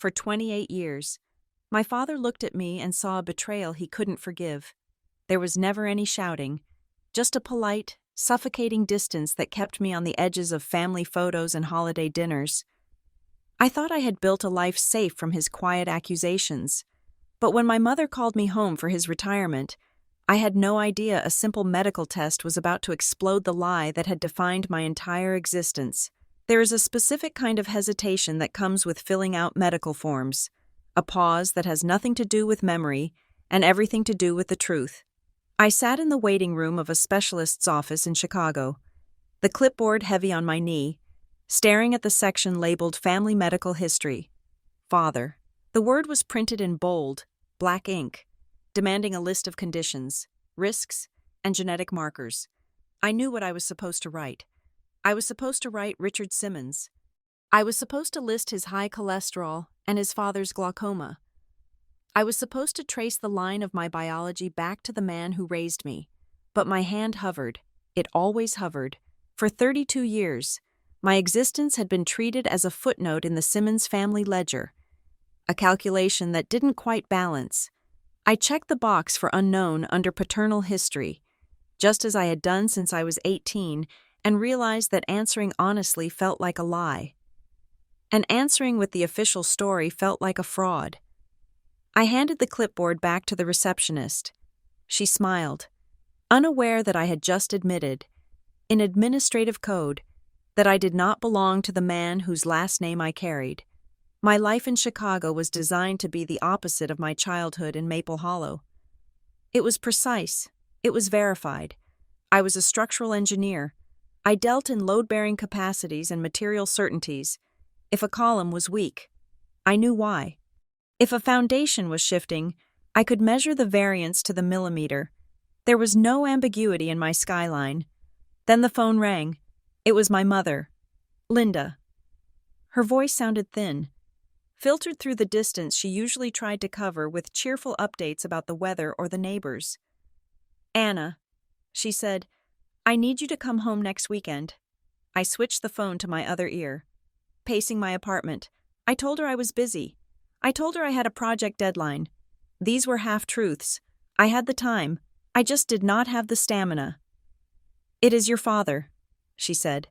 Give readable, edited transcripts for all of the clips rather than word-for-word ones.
for 28 years. My father looked at me and saw a betrayal he couldn't forgive. There was never any shouting, just a polite, suffocating distance that kept me on the edges of family photos and holiday dinners. I thought I had built a life safe from his quiet accusations. But when my mother called me home for his retirement, I had no idea a simple medical test was about to explode the lie that had defined my entire existence. There is a specific kind of hesitation that comes with filling out medical forms, a pause that has nothing to do with memory and everything to do with the truth. I sat in the waiting room of a specialist's office in Chicago, the clipboard heavy on my knee, staring at the section labeled Family Medical History. Father. The word was printed in bold, black ink, demanding a list of conditions, risks, and genetic markers. I knew what I was supposed to write. I was supposed to write Richard Simmons. I was supposed to list his high cholesterol and his father's glaucoma. I was supposed to trace the line of my biology back to the man who raised me. But my hand hovered. It always hovered. For 32 years, my existence had been treated as a footnote in the Simmons family ledger, a calculation that didn't quite balance. I checked the box for unknown under paternal history, just as I had done since I was 18, and realized that answering honestly felt like a lie. And answering with the official story felt like a fraud. I handed the clipboard back to the receptionist. She smiled, unaware that I had just admitted, in administrative code, that I did not belong to the man whose last name I carried. My life in Chicago was designed to be the opposite of my childhood in Maple Hollow. It was precise. It was verified. I was a structural engineer. I dealt in load-bearing capacities and material certainties. If a column was weak, I knew why. If a foundation was shifting, I could measure the variance to the millimeter. There was no ambiguity in my skyline. Then the phone rang. It was my mother, Linda. Her voice sounded thin, filtered through the distance she usually tried to cover with cheerful updates about the weather or the neighbors. "Anna," she said, "I need you to come home next weekend." I switched the phone to my other ear. Pacing my apartment, I told her I was busy. I told her I had a project deadline. These were half-truths. I had the time. I just did not have the stamina. "It is your father," she said.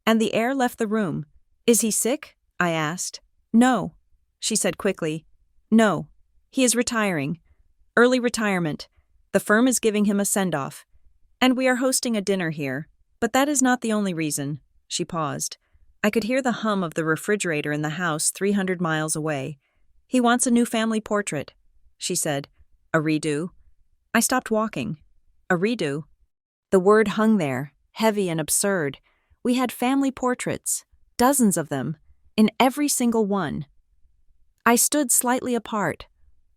And the air left the room. "Is he sick?" I asked. "No," she said quickly. "No. He is retiring. Early retirement. The firm is giving him a send-off. And we are hosting a dinner here. But that is not the only reason." She paused. I could hear the hum of the refrigerator in the house 300 miles away. "He wants a new family portrait," she said. "A redo?" I stopped walking. "A redo?" The word hung there, heavy and absurd. We had family portraits, dozens of them, in every single one. I stood slightly apart,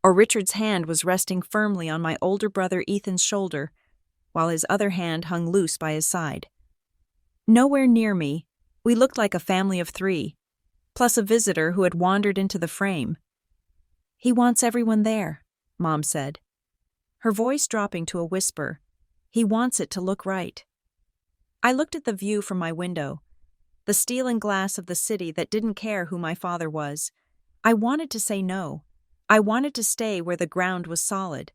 or Richard's hand was resting firmly on my older brother Ethan's shoulder, while his other hand hung loose by his side. Nowhere near me, we looked like a family of 3, plus a visitor who had wandered into the frame. "He wants everyone there," Mom said, her voice dropping to a whisper. "He wants it to look right." I looked at the view from my window, the steel and glass of the city that didn't care who my father was. I wanted to say no. I wanted to stay where the ground was solid.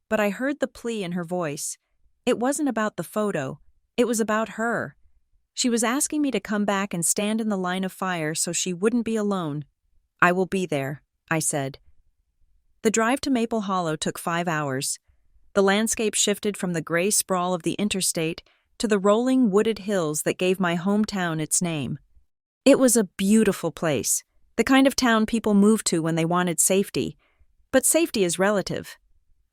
But I heard the plea in her voice. It wasn't about the photo. It was about her. She was asking me to come back and stand in the line of fire so she wouldn't be alone. "I will be there," I said. The drive to Maple Hollow took 5 hours. The landscape shifted from the gray sprawl of the interstate to the rolling wooded hills that gave my hometown its name. It was a beautiful place, the kind of town people moved to when they wanted safety. But safety is relative.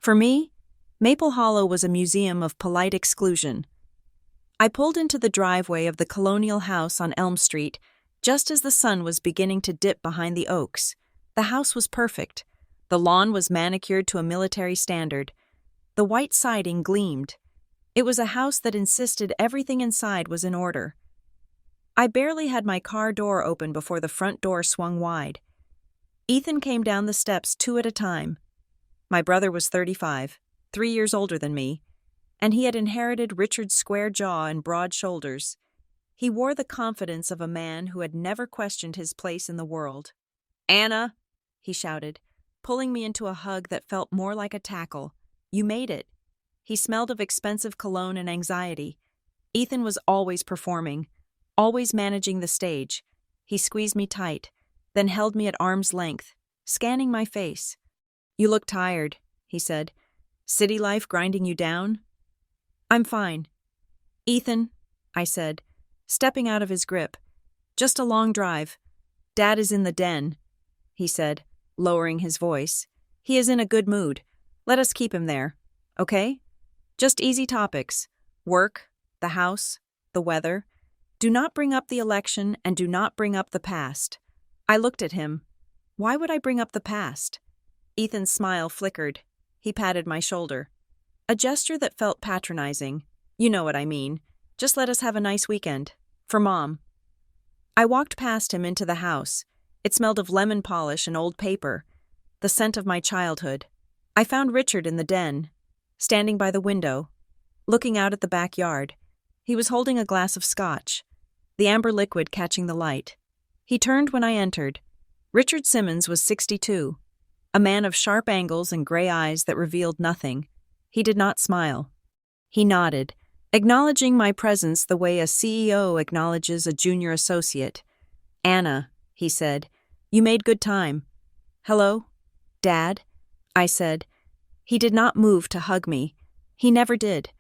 For me, Maple Hollow was a museum of polite exclusion. I pulled into the driveway of the colonial house on Elm Street just as the sun was beginning to dip behind the oaks. The house was perfect. The lawn was manicured to a military standard. The white siding gleamed. It was a house that insisted everything inside was in order. I barely had my car door open before the front door swung wide. Ethan came down the steps 2 at a time. My brother was 35, 3 years older than me, and he had inherited Richard's square jaw and broad shoulders. He wore the confidence of a man who had never questioned his place in the world. "Anna," he shouted, pulling me into a hug that felt more like a tackle. You made it. He smelled of expensive cologne and anxiety. Ethan was always performing, always managing the stage. He squeezed me tight, then held me at arm's length, scanning my face. You look tired, he said. City life grinding you down? I'm fine. Ethan, I said, stepping out of his grip. Just a long drive. Dad is in the den, he said, lowering his voice. He is in a good mood. Let us keep him there, okay? Just easy topics. Work, the house, the weather. Do not bring up the election and do not bring up the past. I looked at him. Why would I bring up the past? Ethan's smile flickered. He patted my shoulder. A gesture that felt patronizing. You know what I mean. Just let us have a nice weekend. For Mom. I walked past him into the house. It smelled of lemon polish and old paper, the scent of my childhood. I found Richard in the den, standing by the window, looking out at the backyard. He was holding a glass of scotch, the amber liquid catching the light. He turned when I entered. Richard Simmons was 62, a man of sharp angles and gray eyes that revealed nothing. He did not smile. He nodded, acknowledging my presence the way a CEO acknowledges a junior associate. Anna, he said, you made good time. Hello? Dad? I said. He did not move to hug me. He never did.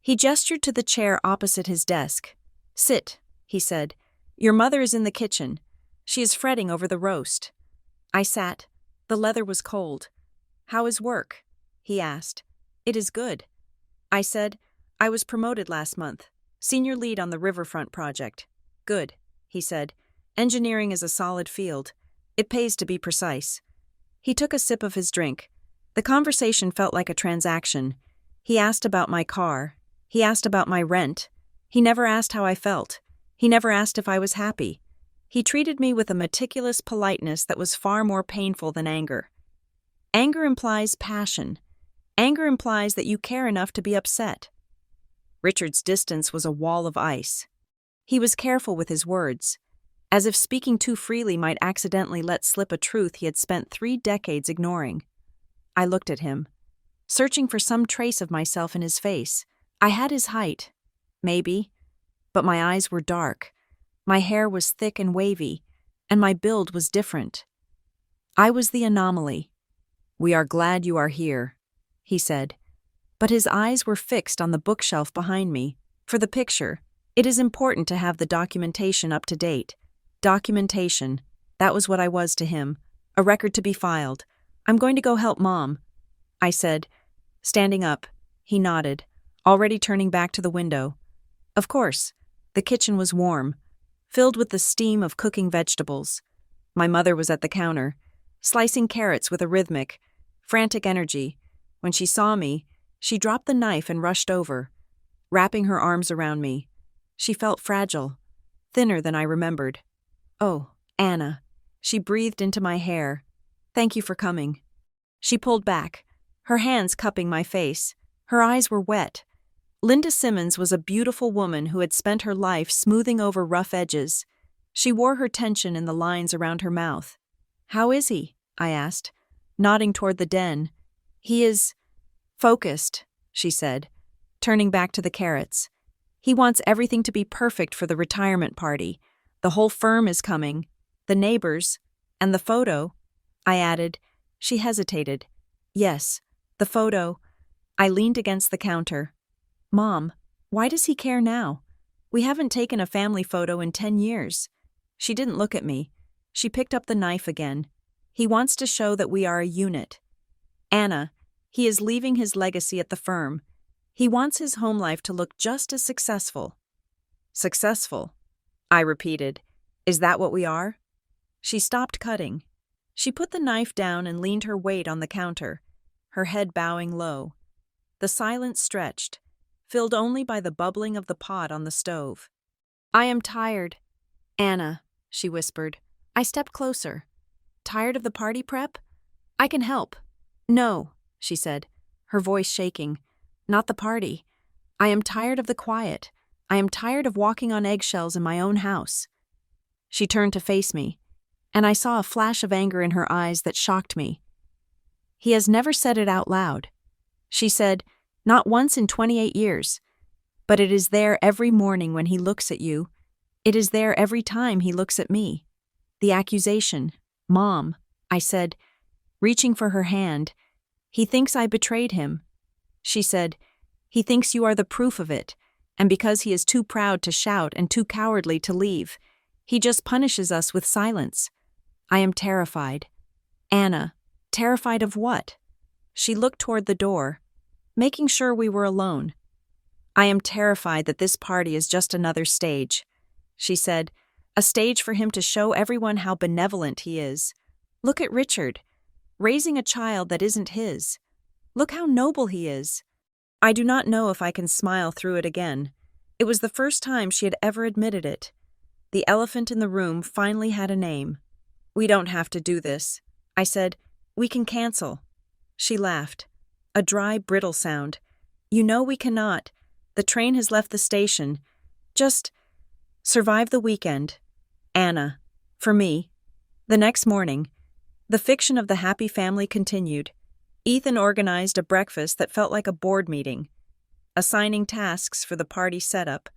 He gestured to the chair opposite his desk. Sit, he said. Your mother is in the kitchen. She is fretting over the roast. I sat. The leather was cold. How is work? He asked. It is good. I said, I was promoted last month. Senior lead on the riverfront project. Good, he said. Engineering is a solid field. It pays to be precise. He took a sip of his drink. The conversation felt like a transaction. He asked about my car. He asked about my rent. He never asked how I felt. He never asked if I was happy. He treated me with a meticulous politeness that was far more painful than anger. Anger implies passion. Anger implies that you care enough to be upset. Richard's distance was a wall of ice. He was careful with his words, as if speaking too freely might accidentally let slip a truth he had spent 3 decades ignoring. I looked at him, searching for some trace of myself in his face. I had his height, maybe, but my eyes were dark, my hair was thick and wavy, and my build was different. I was the anomaly. We are glad you are here, he said, but his eyes were fixed on the bookshelf behind me. For the picture, it is important to have the documentation up to date. Documentation, that was what I was to him, a record to be filed. I'm going to go help Mom, I said, standing up. He nodded, already turning back to the window. Of course, the kitchen was warm, filled with the steam of cooking vegetables. My mother was at the counter, slicing carrots with a rhythmic, frantic energy. When she saw me, she dropped the knife and rushed over, wrapping her arms around me. She felt fragile, thinner than I remembered. Oh, Anna, she breathed into my hair. Thank you for coming. She pulled back, her hands cupping my face. Her eyes were wet. Linda Simmons was a beautiful woman who had spent her life smoothing over rough edges. She wore her tension in the lines around her mouth. How is he? I asked, nodding toward the den. He is focused, she said, turning back to the carrots. He wants everything to be perfect for the retirement party. The whole firm is coming. The neighbors. And the photo. I added. She hesitated. Yes, the photo. I leaned against the counter. Mom, why does he care now? We haven't taken a family photo in 10 years. She didn't look at me. She picked up the knife again. He wants to show that we are a unit. Anna, he is leaving his legacy at the firm. He wants his home life to look just as successful. Successful, I repeated. Is that what we are? She stopped cutting. She put the knife down and leaned her weight on the counter, her head bowing low. The silence stretched, filled only by the bubbling of the pot on the stove. I am tired. Anna, she whispered. I stepped closer. Tired of the party prep? I can help. No, she said, her voice shaking. Not the party. I am tired of the quiet. I am tired of walking on eggshells in my own house. She turned to face me. and I saw a flash of anger in her eyes that shocked me. He has never said it out loud. She said, not once in 28 years. But it is there every morning when he looks at you. It is there every time he looks at me. The accusation, Mom, I said, reaching for her hand. He thinks I betrayed him. She said, he thinks you are the proof of it, and because he is too proud to shout and too cowardly to leave, he just punishes us with silence. I am terrified. Anna, terrified of what? She looked toward the door, making sure we were alone. I am terrified that this party is just another stage, she said, a stage for him to show everyone how benevolent he is. Look at Richard, raising a child that isn't his. Look how noble he is. I do not know if I can smile through it again. It was the first time she had ever admitted it. The elephant in the room finally had a name. We don't have to do this, I said. We can cancel. She laughed. A dry, brittle sound. You know we cannot. The train has left the station. Just survive the weekend. Anna. For me. The next morning, the fiction of the happy family continued. Ethan organized a breakfast that felt like a board meeting. Assigning tasks for the party setup,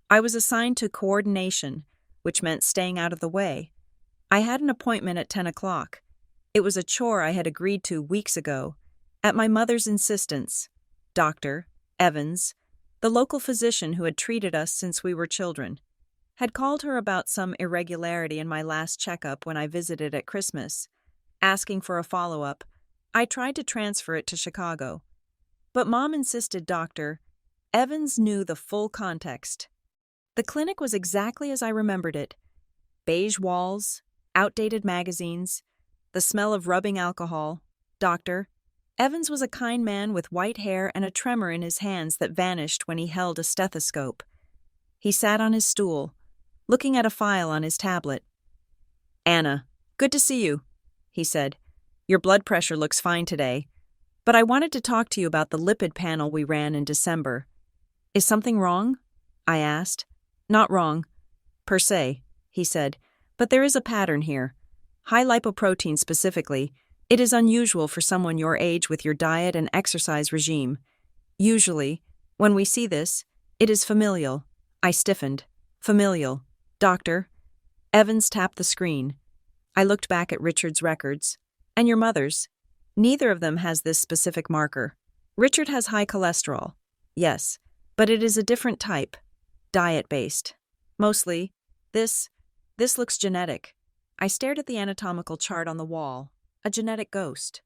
I was assigned to coordination, which meant staying out of the way. I had an appointment at 10 o'clock. It was a chore I had agreed to weeks ago, at my mother's insistence. Dr. Evans, the local physician who had treated us since we were children, had called her about some irregularity in my last checkup when I visited at Christmas. Asking for a follow-up, I tried to transfer it to Chicago. But Mom insisted Dr. Evans knew the full context. The clinic was exactly as I remembered it. Beige walls, outdated magazines, the smell of rubbing alcohol. Dr. Evans was a kind man with white hair and a tremor in his hands that vanished when he held a stethoscope. He sat on his stool, looking at a file on his tablet. Anna, good to see you, he said. Your blood pressure looks fine today, but I wanted to talk to you about the lipid panel we ran in December. Is something wrong? I asked. Not wrong, per se, he said, but there is a pattern here. High lipoprotein specifically. It is unusual for someone your age with your diet and exercise regime. Usually, when we see this, it is familial. I stiffened. Familial. Doctor. Evans tapped the screen. I looked back at Richard's records. And your mother's. Neither of them has this specific marker. Richard has high cholesterol. Yes, but it is a different type. Diet-based. Mostly. This looks genetic. I stared at the anatomical chart on the wall. A genetic ghost.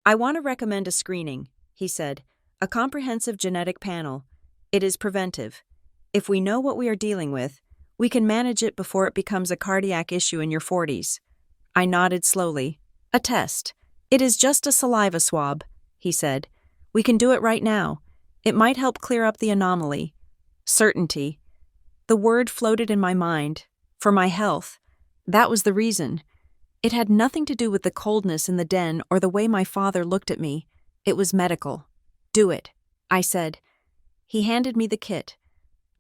I want to recommend a screening, he said. A comprehensive genetic panel. It is preventive. If we know what we are dealing with, we can manage it before it becomes a cardiac issue in your 40s. I nodded slowly. A test. It is just a saliva swab, he said. We can do it right now. It might help clear up the anomaly. Certainty. The word floated in my mind. For my health. That was the reason. It had nothing to do with the coldness in the den or the way my father looked at me. It was medical. Do it, I said. He handed me the kit.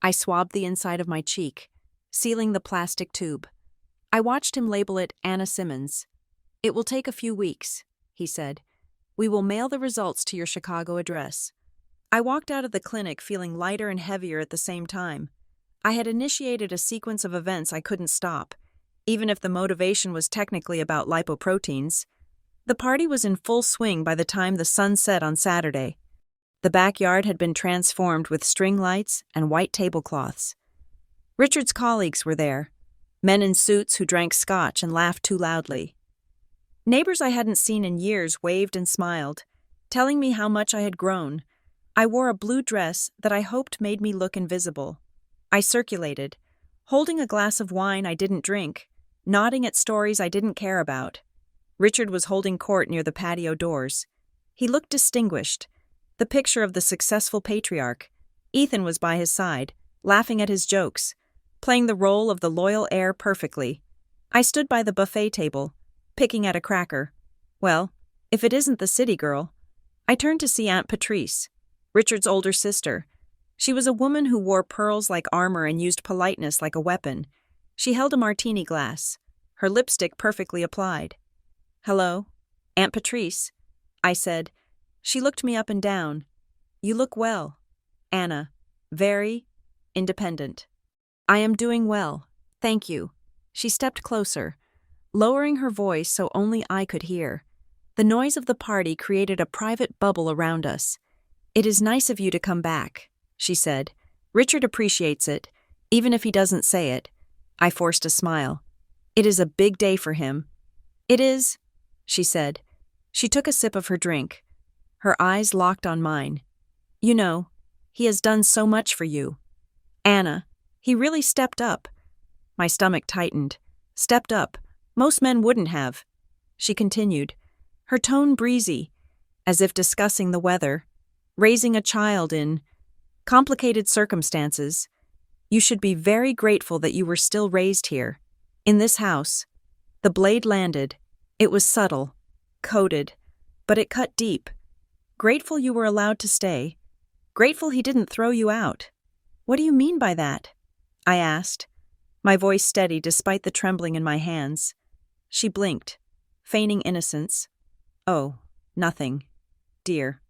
I swabbed the inside of my cheek, sealing the plastic tube. I watched him label it Anna Simmons. It will take a few weeks, he said. We will mail the results to your Chicago address. I walked out of the clinic feeling lighter and heavier at the same time. I had initiated a sequence of events I couldn't stop. Even if the motivation was technically about lipoproteins. The party was in full swing by the time the sun set on Saturday. The backyard had been transformed with string lights and white tablecloths. Richard's colleagues were there, men in suits who drank scotch and laughed too loudly. Neighbors I hadn't seen in years waved and smiled, telling me how much I had grown. I wore a blue dress that I hoped made me look invisible. I circulated, holding a glass of wine I didn't drink, nodding at stories I didn't care about. Richard was holding court near the patio doors. He looked distinguished, the picture of the successful patriarch. Ethan was by his side, laughing at his jokes, playing the role of the loyal heir perfectly. I stood by the buffet table, picking at a cracker. Well, if it isn't the city girl. I turned to see Aunt Patrice, Richard's older sister. She was a woman who wore pearls like armor and used politeness like a weapon. She held a martini glass. her lipstick perfectly applied. "Hello, Aunt Patrice," I said. She looked me up and down. "You look well, Anna. Very independent." "I am doing well, thank you." She stepped closer, lowering her voice so only I could hear. The noise of the party created a private bubble around us. "It is nice of you to come back," she said. "Richard appreciates it, even if he doesn't say it." I forced a smile. "It is a big day for him." "It is," she said. She took a sip of her drink. Her eyes locked on mine. "You know, he has done so much for you. Anna, he really stepped up." My stomach tightened. "Stepped up. Most men wouldn't have." She continued, her tone breezy, as if discussing the weather. "Raising a child in complicated circumstances. You should be very grateful that you were still raised here, in this house." The blade landed. It was subtle, coated, but it cut deep. "Grateful you were allowed to stay. Grateful he didn't throw you out." "What do you mean by that?" I asked, my voice steady despite the trembling in my hands. She blinked, feigning innocence. "Oh, nothing, dear.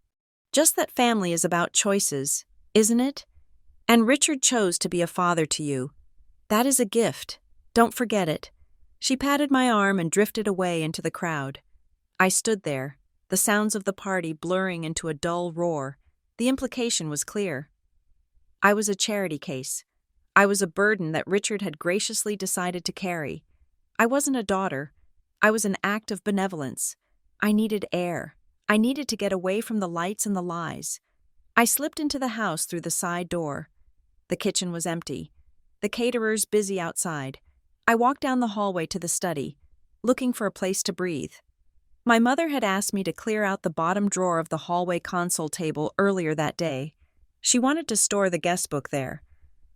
Just that family is about choices, isn't it? And Richard chose to be a father to you. That is a gift. Don't forget it." She patted my arm and drifted away into the crowd. I stood there, the sounds of the party blurring into a dull roar. The implication was clear. I was a charity case. I was a burden that Richard had graciously decided to carry. I wasn't a daughter. I was an act of benevolence. I needed air. I needed to get away from the lights and the lies. I slipped into the house through the side door. The kitchen was empty. The caterers busy outside. I walked down the hallway to the study, looking for a place to breathe. My mother had asked me to clear out the bottom drawer of the hallway console table earlier that day. She wanted to store the guest book there,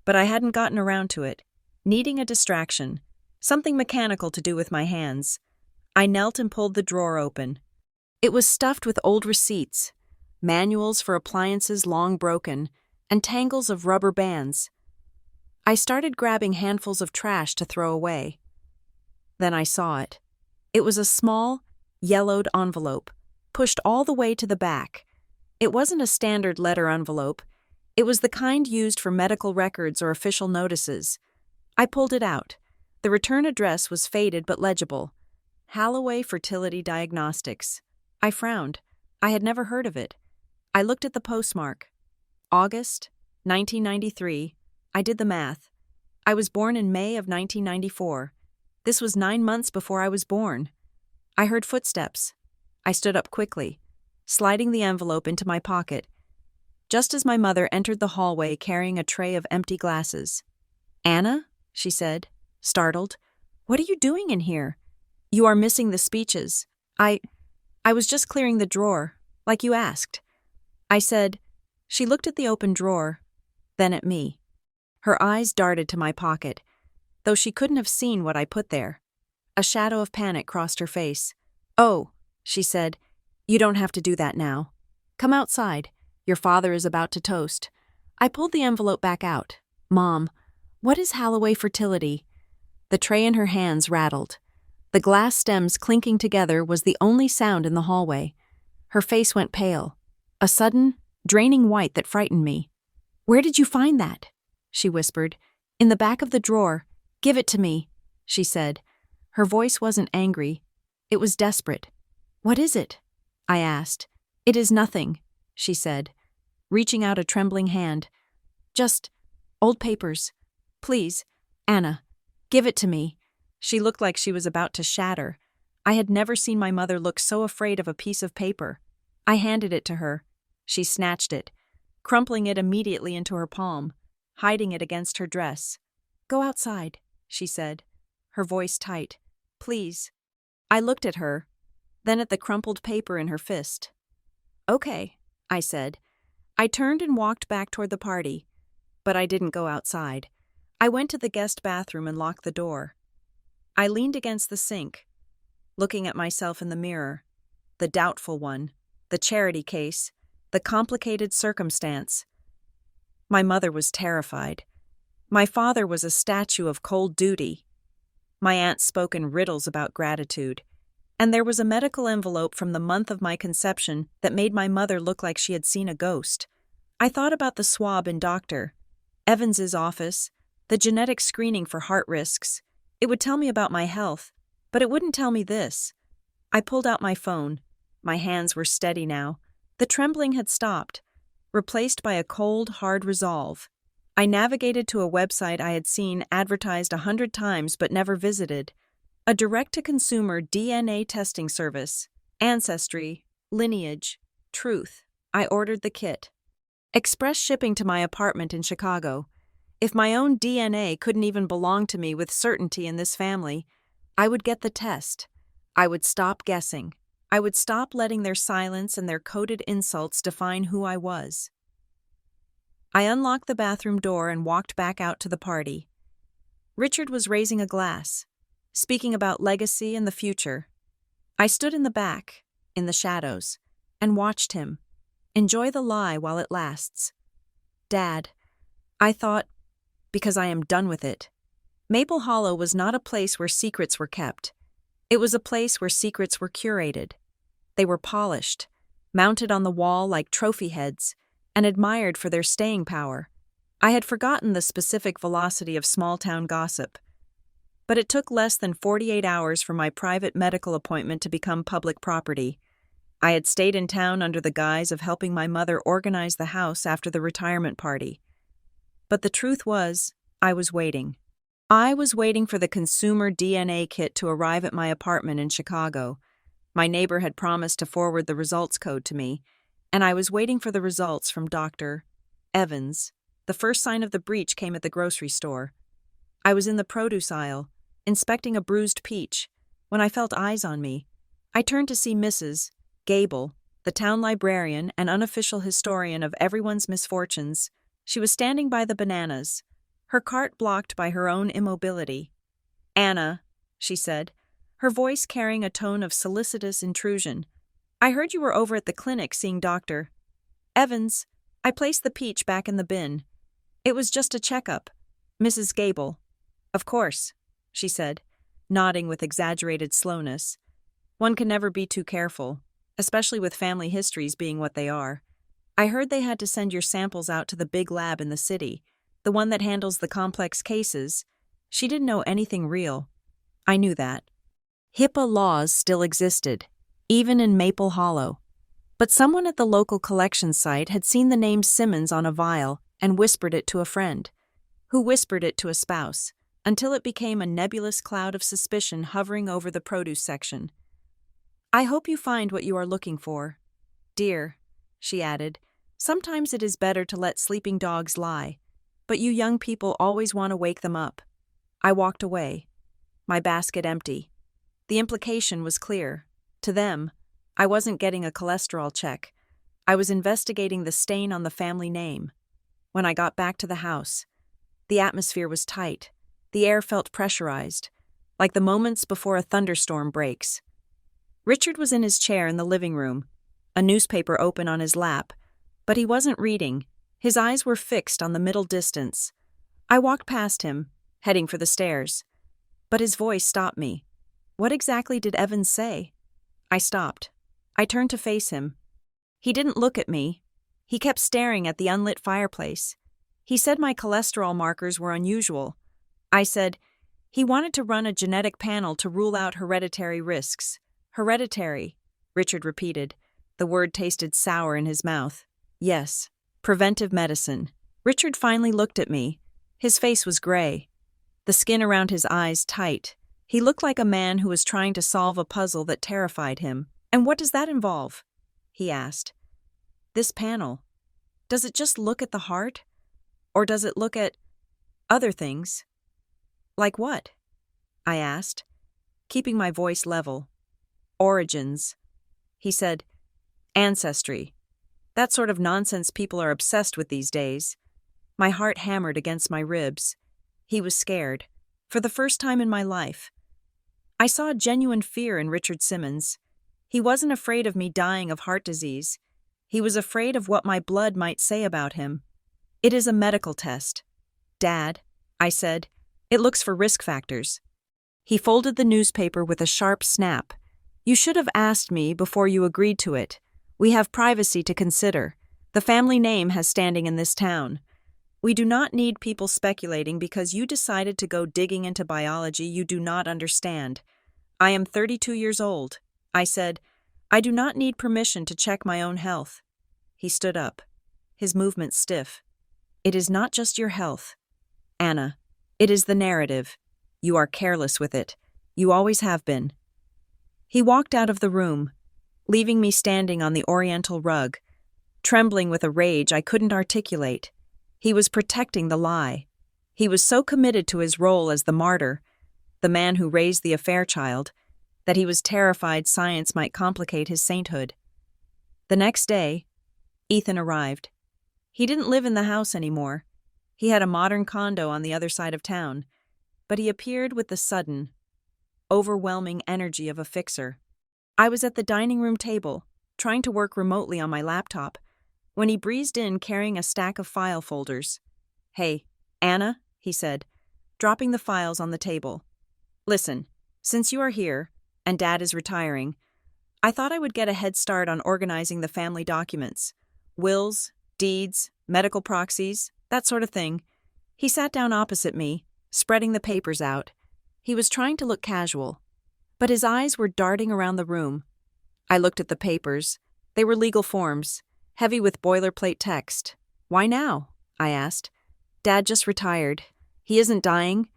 but I hadn't gotten around to it, needing a distraction, something mechanical to do with my hands. I knelt and pulled the drawer open. It was stuffed with old receipts, manuals for appliances long broken, and tangles of rubber bands. I started grabbing handfuls of trash to throw away. Then I saw it. It was a small, yellowed envelope, pushed all the way to the back. It wasn't a standard letter envelope. It was the kind used for medical records or official notices. I pulled it out. The return address was faded but legible. Holloway Fertility Diagnostics. I frowned. I had never heard of it. I looked at the postmark. August, 1993. I did the math. I was born in May of 1994. This was 9 months before I was born. I heard footsteps. I stood up quickly, sliding the envelope into my pocket, just as my mother entered the hallway carrying a tray of empty glasses. "Anna?" she said, startled. "What are you doing in here? You are missing the speeches." I was just clearing the drawer, like you asked." I said. She looked at the open drawer, then at me. Her eyes darted to my pocket, though she couldn't have seen what I put there. A shadow of panic crossed her face. "Oh," she said, "you don't have to do that now. Come outside. Your father is about to toast." I pulled the envelope back out. "Mom, what is Holloway Fertility?" The tray in her hands rattled. The glass stems clinking together was the only sound in the hallway. Her face went pale, a sudden, draining white that frightened me. "Where did you find that?" she whispered. "In the back of the drawer. Give it to me," she said. Her voice wasn't angry. It was desperate. "What is it?" I asked. "It is nothing," she said, reaching out a trembling hand. "Just old papers. Please, Anna, give it to me." She looked like she was about to shatter. I had never seen my mother look so afraid of a piece of paper. I handed it to her. She snatched it, crumpling it immediately into her palm, hiding it against her dress. "Go outside," she said, her voice tight. "Please." I looked at her, then at the crumpled paper in her fist. "Okay," I said. I turned and walked back toward the party, but I didn't go outside. I went to the guest bathroom and locked the door. I leaned against the sink, looking at myself in the mirror, the doubtful one, the charity case, the complicated circumstance. My mother was terrified. My father was a statue of cold duty. My aunt spoke in riddles about gratitude. And there was a medical envelope from the month of my conception that made my mother look like she had seen a ghost. I thought about the swab in Dr. Evans's office, the genetic screening for heart risks. It would tell me about my health, but it wouldn't tell me this. I pulled out my phone. My hands were steady now. The trembling had stopped, replaced by a cold, hard resolve. I navigated to a website I had seen advertised 100 times but never visited. A direct-to-consumer DNA testing service. Ancestry, lineage, truth. I ordered the kit. Express shipping to my apartment in Chicago. If my own DNA couldn't even belong to me with certainty in this family, I would get the test. I would stop guessing. I would stop letting their silence and their coded insults define who I was. I unlocked the bathroom door and walked back out to the party. Richard was raising a glass, speaking about legacy and the future. I stood in the back, in the shadows, and watched him. Enjoy the lie while it lasts. Dad, I thought, because I am done with it. Maple Hollow was not a place where secrets were kept. It was a place where secrets were curated. They were polished, mounted on the wall like trophy heads, and admired for their staying power. I had forgotten the specific velocity of small-town gossip. But it took less than 48 hours for my private medical appointment to become public property. I had stayed in town under the guise of helping my mother organize the house after the retirement party. But the truth was, I was waiting. I was waiting for the consumer DNA kit to arrive at my apartment in Chicago. My neighbor had promised to forward the results code to me, and I was waiting for the results from Dr. Evans. The first sign of the breach came at the grocery store. I was in the produce aisle, inspecting a bruised peach, when I felt eyes on me. I turned to see Mrs. Gable, the town librarian and unofficial historian of everyone's misfortunes. She was standing by the bananas, her cart blocked by her own immobility. "Anna," she said, her voice carrying a tone of solicitous intrusion, "I heard you were over at the clinic seeing Dr. Evans." I placed the peach back in the bin. "It was just a checkup, Mrs. Gable." "Of course," she said, nodding with exaggerated slowness. "One can never be too careful, especially with family histories being what they are. I heard they had to send your samples out to the big lab in the city, the one that handles the complex cases." She didn't know anything real. I knew that. HIPAA laws still existed, even in Maple Hollow. But someone at the local collection site had seen the name Simmons on a vial and whispered it to a friend, who whispered it to a spouse, until it became a nebulous cloud of suspicion hovering over the produce section. "I hope you find what you are looking for. Dear," she added, "sometimes it is better to let sleeping dogs lie, but you young people always want to wake them up." I walked away, my basket empty. The implication was clear. To them, I wasn't getting a cholesterol check. I was investigating the stain on the family name. When I got back to the house, the atmosphere was tight. The air felt pressurized, like the moments before a thunderstorm breaks. Richard was in his chair in the living room, a newspaper open on his lap, but he wasn't reading. His eyes were fixed on the middle distance. I walked past him, heading for the stairs. But his voice stopped me. What exactly did Evans say? I stopped. I turned to face him. He didn't look at me. He kept staring at the unlit fireplace. He said my cholesterol markers were unusual. I said, he wanted to run a genetic panel to rule out hereditary risks. Hereditary, Richard repeated. The word tasted sour in his mouth. Yes, preventive medicine. Richard finally looked at me. His face was gray, the skin around his eyes tight. He looked like a man who was trying to solve a puzzle that terrified him. "And what does that involve?" he asked. "This panel. Does it just look at the heart? Or does it look at other things?" "Like what?" I asked, keeping my voice level. "Origins." He said, "Ancestry. That sort of nonsense people are obsessed with these days." My heart hammered against my ribs. He was scared, for the first time in my life. I saw genuine fear in Richard Simmons. He wasn't afraid of me dying of heart disease. He was afraid of what my blood might say about him. "It is a medical test." "Dad," I said, "it looks for risk factors." He folded the newspaper with a sharp snap. "You should have asked me before you agreed to it. We have privacy to consider. The family name has standing in this town. We do not need people speculating because you decided to go digging into biology you do not understand. I am 32 years old," I said. "I do not need permission to check my own health." He stood up, his movements stiff. "It is not just your health, Anna. It is the narrative. You are careless with it. You always have been." He walked out of the room, leaving me standing on the oriental rug, trembling with a rage I couldn't articulate. He was protecting the lie. He was so committed to his role as the martyr, the man who raised the affair child, that he was terrified science might complicate his sainthood. The next day, Ethan arrived. He didn't live in the house anymore. He had a modern condo on the other side of town, but he appeared with the sudden, overwhelming energy of a fixer. I was at the dining room table, trying to work remotely on my laptop, when he breezed in carrying a stack of file folders. "Hey, Anna," he said, dropping the files on the table. "Listen, since you are here, and Dad is retiring, I thought I would get a head start on organizing the family documents. Wills, deeds, medical proxies, that sort of thing." He sat down opposite me, spreading the papers out. He was trying to look casual, but his eyes were darting around the room. I looked at the papers. They were legal forms, heavy with boilerplate text. "Why now?" I asked. "Dad just retired. He isn't dying."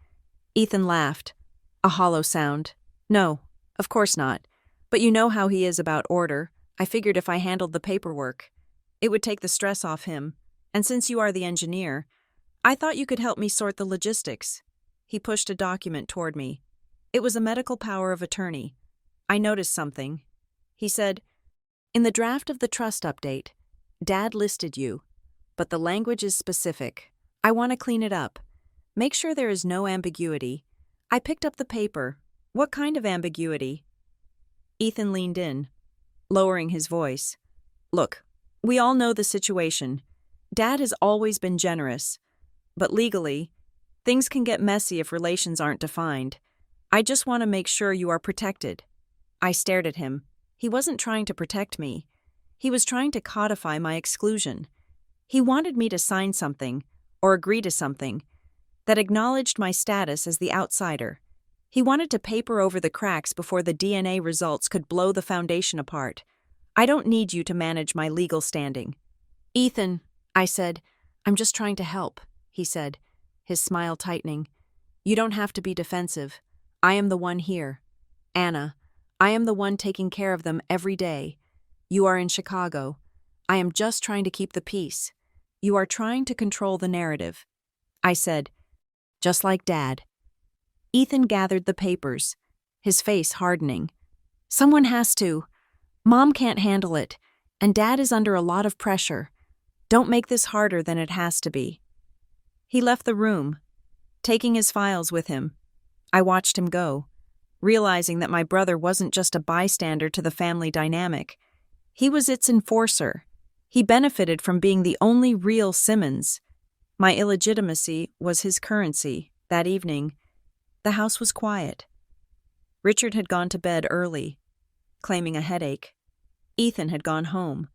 Ethan laughed, a hollow sound. "No, of course not. But you know how he is about order. I figured if I handled the paperwork, it would take the stress off him. And since you are the engineer, I thought you could help me sort the logistics." He pushed a document toward me. It was a medical power of attorney. I noticed something. He said, "In the draft of the trust update, Dad listed you, but the language is specific. I want to clean it up. Make sure there is no ambiguity." I picked up the paper. "What kind of ambiguity?" Ethan leaned in, lowering his voice. "Look, we all know the situation. Dad has always been generous, but legally, things can get messy if relations aren't defined. I just want to make sure you are protected." I stared at him. He wasn't trying to protect me. He was trying to codify my exclusion. He wanted me to sign something, or agree to something, that acknowledged my status as the outsider. He wanted to paper over the cracks before the DNA results could blow the foundation apart. "I don't need you to manage my legal standing." "Ethan," I said. "I'm just trying to help," he said, his smile tightening. "You don't have to be defensive. I am the one here. Anna, I am the one taking care of them every day. You are in Chicago. I am just trying to keep the peace. You are trying to control the narrative." I said, "Just like Dad." Ethan gathered the papers, his face hardening. "Someone has to. Mom can't handle it, and Dad is under a lot of pressure. Don't make this harder than it has to be." He left the room, taking his files with him. I watched him go, realizing that my brother wasn't just a bystander to the family dynamic. He was its enforcer. He benefited from being the only real Simmons. My illegitimacy was his currency. That evening, the house was quiet. Richard had gone to bed early, claiming a headache. Ethan had gone home.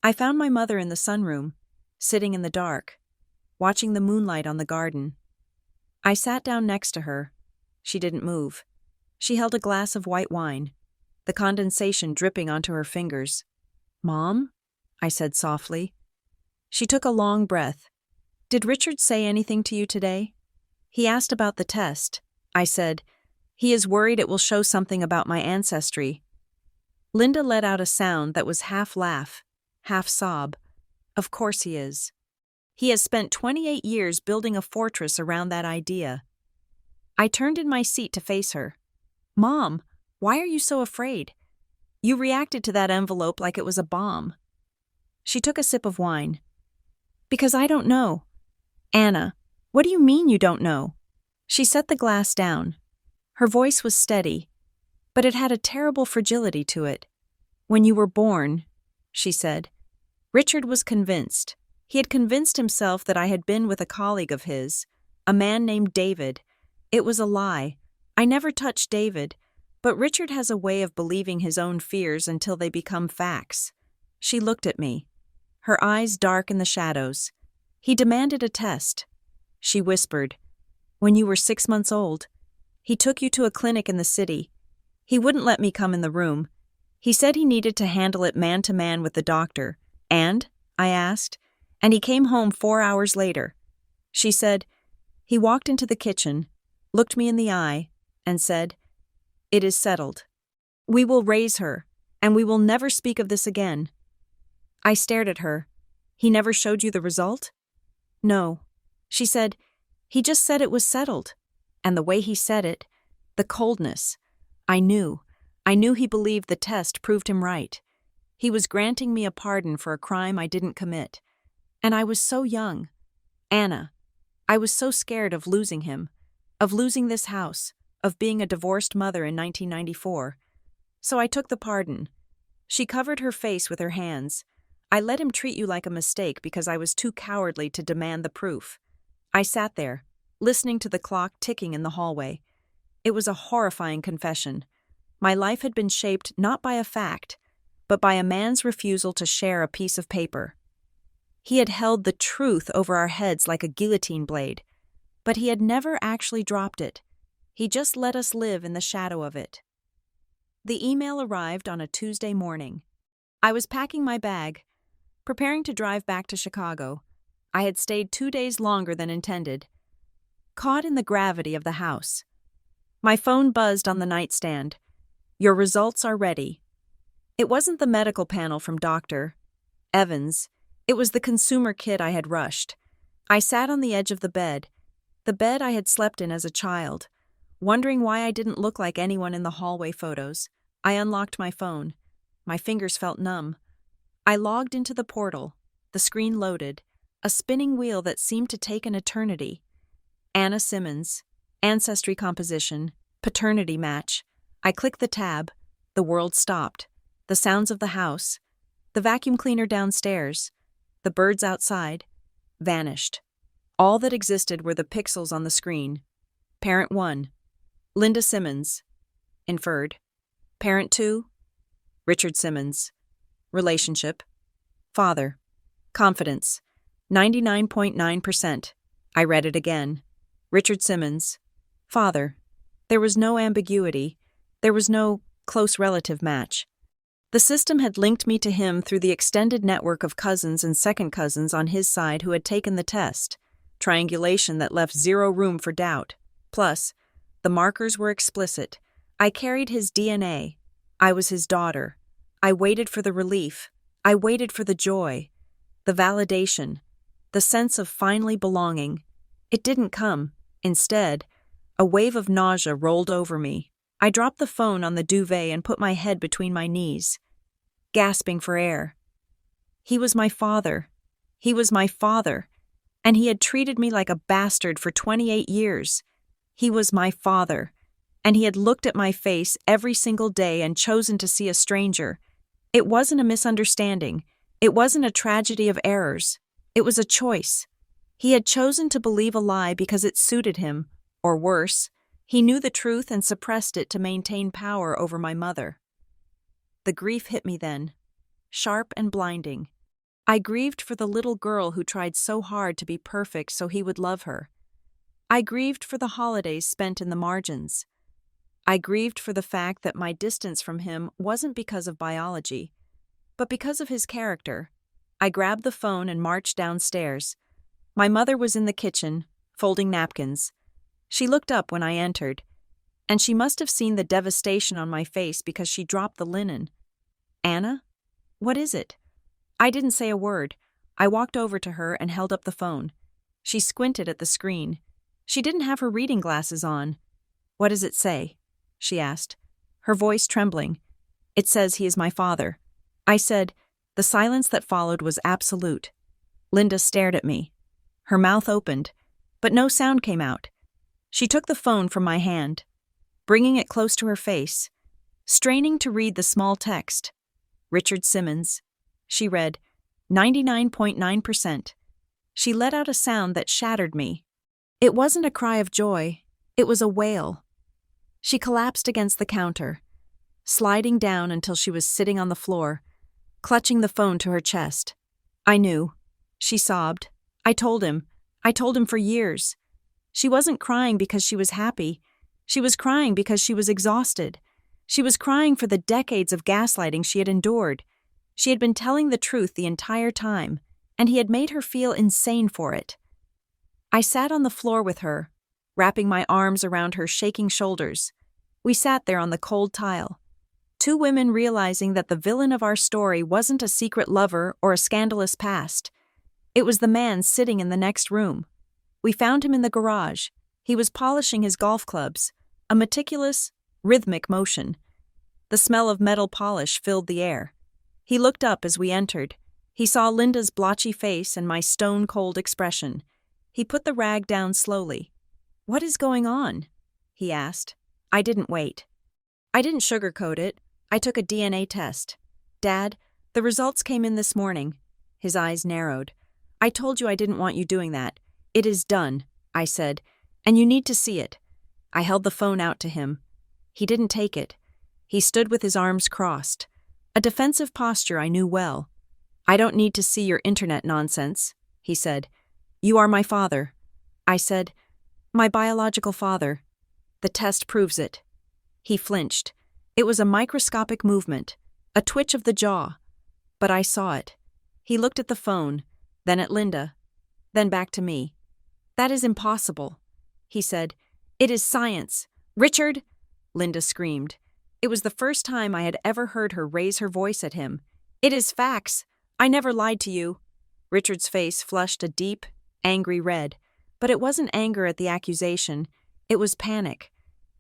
I found my mother in the sunroom, sitting in the dark, watching the moonlight on the garden. I sat down next to her. She didn't move. She held a glass of white wine, the condensation dripping onto her fingers. "Mom?" I said softly. She took a long breath. "Did Richard say anything to you today?" "He asked about the test." I said, "He is worried it will show something about my ancestry." Linda let out a sound that was half laugh, half sob. "Of course he is. He has spent 28 years building a fortress around that idea." I turned in my seat to face her. "Mom, why are you so afraid? You reacted to that envelope like it was a bomb." She took a sip of wine. "Because I don't know." "Anna, what do you mean you don't know?" She set the glass down. Her voice was steady, but it had a terrible fragility to it. "When you were born," she said, "Richard was convinced. He had convinced himself that I had been with a colleague of his, a man named David. It was a lie, I never touched David, but Richard has a way of believing his own fears until they become facts. She looked at me, her eyes dark in the shadows. He demanded a test. She whispered, "When you were 6 months old, he took you to a clinic in the city. He wouldn't let me come in the room. He said he needed to handle it man to man with the doctor. And?" I asked. "And he came home 4 hours later." She said, "He walked into the kitchen, looked me in the eye, and said, 'It is settled. We will raise her, and we will never speak of this again.'" I stared at her. "He never showed you the result?" "No." She said, "He just said it was settled." And the way he said it, the coldness, I knew he believed the test proved him right. He was granting me a pardon for a crime I didn't commit. And I was so young. Anna, I was so scared of losing him, of losing this house, of being a divorced mother in 1994. So I took the pardon. She covered her face with her hands. "I let him treat you like a mistake because I was too cowardly to demand the proof." I sat there, listening to the clock ticking in the hallway. It was a horrifying confession. My life had been shaped not by a fact, but by a man's refusal to share a piece of paper. He had held the truth over our heads like a guillotine blade, but he had never actually dropped it. He just let us live in the shadow of it. The email arrived on a Tuesday morning. I was packing my bag, preparing to drive back to Chicago. I had stayed 2 days longer than intended, caught in the gravity of the house. My phone buzzed on the nightstand. "Your results are ready." It wasn't the medical panel from Dr. Evans. It was the consumer kit I had rushed. I sat on the edge of the bed I had slept in as a child, wondering why I didn't look like anyone in the hallway photos. I unlocked my phone. My fingers felt numb. I logged into the portal. The screen loaded, a spinning wheel that seemed to take an eternity. Anna Simmons, ancestry composition, paternity match. I clicked the tab. The world stopped. The sounds of the house, the vacuum cleaner downstairs, the birds outside, vanished. All that existed were the pixels on the screen. Parent 1, Linda Simmons. Inferred. Parent 2, Richard Simmons. Relationship. Father. Confidence. 99.9%. I read it again. Richard Simmons. Father. There was no ambiguity. There was no close relative match. The system had linked me to him through the extended network of cousins and second cousins on his side who had taken the test, triangulation that left zero room for doubt. Plus, the markers were explicit. I carried his DNA. I was his daughter. I waited for the relief. I waited for the joy, the validation, the sense of finally belonging. It didn't come. Instead, a wave of nausea rolled over me. I dropped the phone on the duvet and put my head between my knees, gasping for air. He was my father. He was my father. And he had treated me like a bastard for 28 years. He was my father. And he had looked at my face every single day and chosen to see a stranger. It wasn't a misunderstanding. It wasn't a tragedy of errors. It was a choice. He had chosen to believe a lie because it suited him, or worse, he knew the truth and suppressed it to maintain power over my mother. The grief hit me then, sharp and blinding. I grieved for the little girl who tried so hard to be perfect so he would love her. I grieved for the holidays spent in the margins. I grieved for the fact that my distance from him wasn't because of biology, but because of his character. I grabbed the phone and marched downstairs. My mother was in the kitchen, folding napkins. She looked up when I entered, and she must have seen the devastation on my face because she dropped the linen. "Anna? What is it?" I didn't say a word. I walked over to her and held up the phone. She squinted at the screen. She didn't have her reading glasses on. "What does it say?" she asked, her voice trembling. "It says he is my father." I said. The silence that followed was absolute. Linda stared at me. Her mouth opened, but no sound came out. She took the phone from my hand, bringing it close to her face, straining to read the small text. "Richard Simmons." She read, 99.9%. She let out a sound that shattered me. It wasn't a cry of joy. It was a wail. She collapsed against the counter, sliding down until she was sitting on the floor, clutching the phone to her chest. I knew. She sobbed. I told him for years. She wasn't crying because she was happy. She was crying because she was exhausted. She was crying for the decades of gaslighting she had endured. She had been telling the truth the entire time, and he had made her feel insane for it. I sat on the floor with her, wrapping my arms around her shaking shoulders. We sat there on the cold tile. Two women realizing that the villain of our story wasn't a secret lover or a scandalous past. It was the man sitting in the next room. We found him in the garage. He was polishing his golf clubs, a meticulous, rhythmic motion. The smell of metal polish filled the air. He looked up as we entered. He saw Linda's blotchy face and my stone-cold expression. He put the rag down slowly. "What is going on?" he asked. I didn't wait. I didn't sugarcoat it. I took a DNA test. "Dad, the results came in this morning." His eyes narrowed. "I told you I didn't want you doing that. It is done," I said, "and you need to see it." I held the phone out to him. He didn't take it. He stood with his arms crossed, a defensive posture I knew well. "I don't need to see your internet nonsense," he said. "You are my father." I said, "My biological father. The test proves it." He flinched. It was a microscopic movement, a twitch of the jaw. But I saw it. He looked at the phone, then at Linda, then back to me. "That is impossible," he said. "It is science." "Richard!" Linda screamed. It was the first time I had ever heard her raise her voice at him. "It is facts. I never lied to you." Richard's face flushed a deep, angry red, but it wasn't anger at the accusation. It was panic.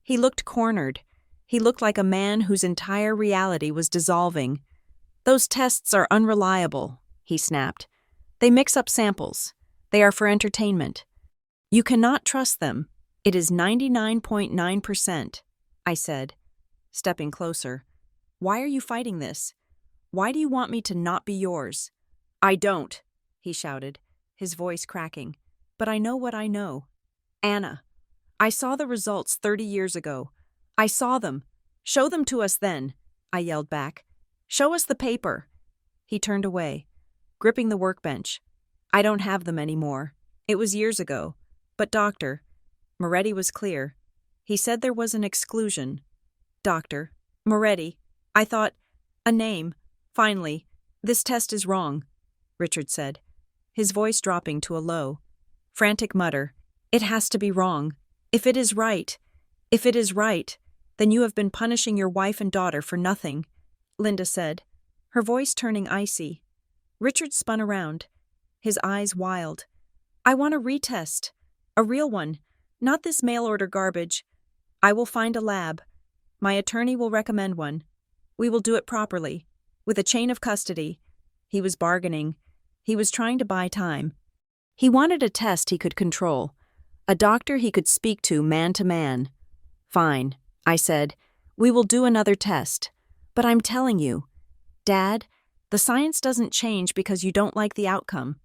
He looked cornered. He looked like a man whose entire reality was dissolving. "Those tests are unreliable," he snapped. "They mix up samples. They are for entertainment. You cannot trust them. It is 99.9%, I said, stepping closer. "Why are you fighting this? Why do you want me to not be yours?" "I don't," he shouted, his voice cracking. "But I know what I know. Anna, I saw the results 30 years ago. I saw them. Show them to us then," I yelled back. "Show us the paper." He turned away, gripping the workbench. "I don't have them anymore. It was years ago. But doctor," Moretti was clear. He said there was an exclusion. "Dr. Moretti, I thought, a name. Finally, this test is wrong," Richard said, his voice dropping to a low, frantic mutter. "It has to be wrong. If it is right, then you have been punishing your wife and daughter for nothing," Linda said, her voice turning icy. Richard spun around, his eyes wild. "I want a retest. A real one. Not this mail-order garbage. I will find a lab. My attorney will recommend one. We will do it properly, with a chain of custody." He was bargaining. He was trying to buy time. He wanted a test he could control, a doctor he could speak to man to man. "Fine," I said. "We will do another test. But I'm telling you, Dad, the science doesn't change because you don't like the outcome."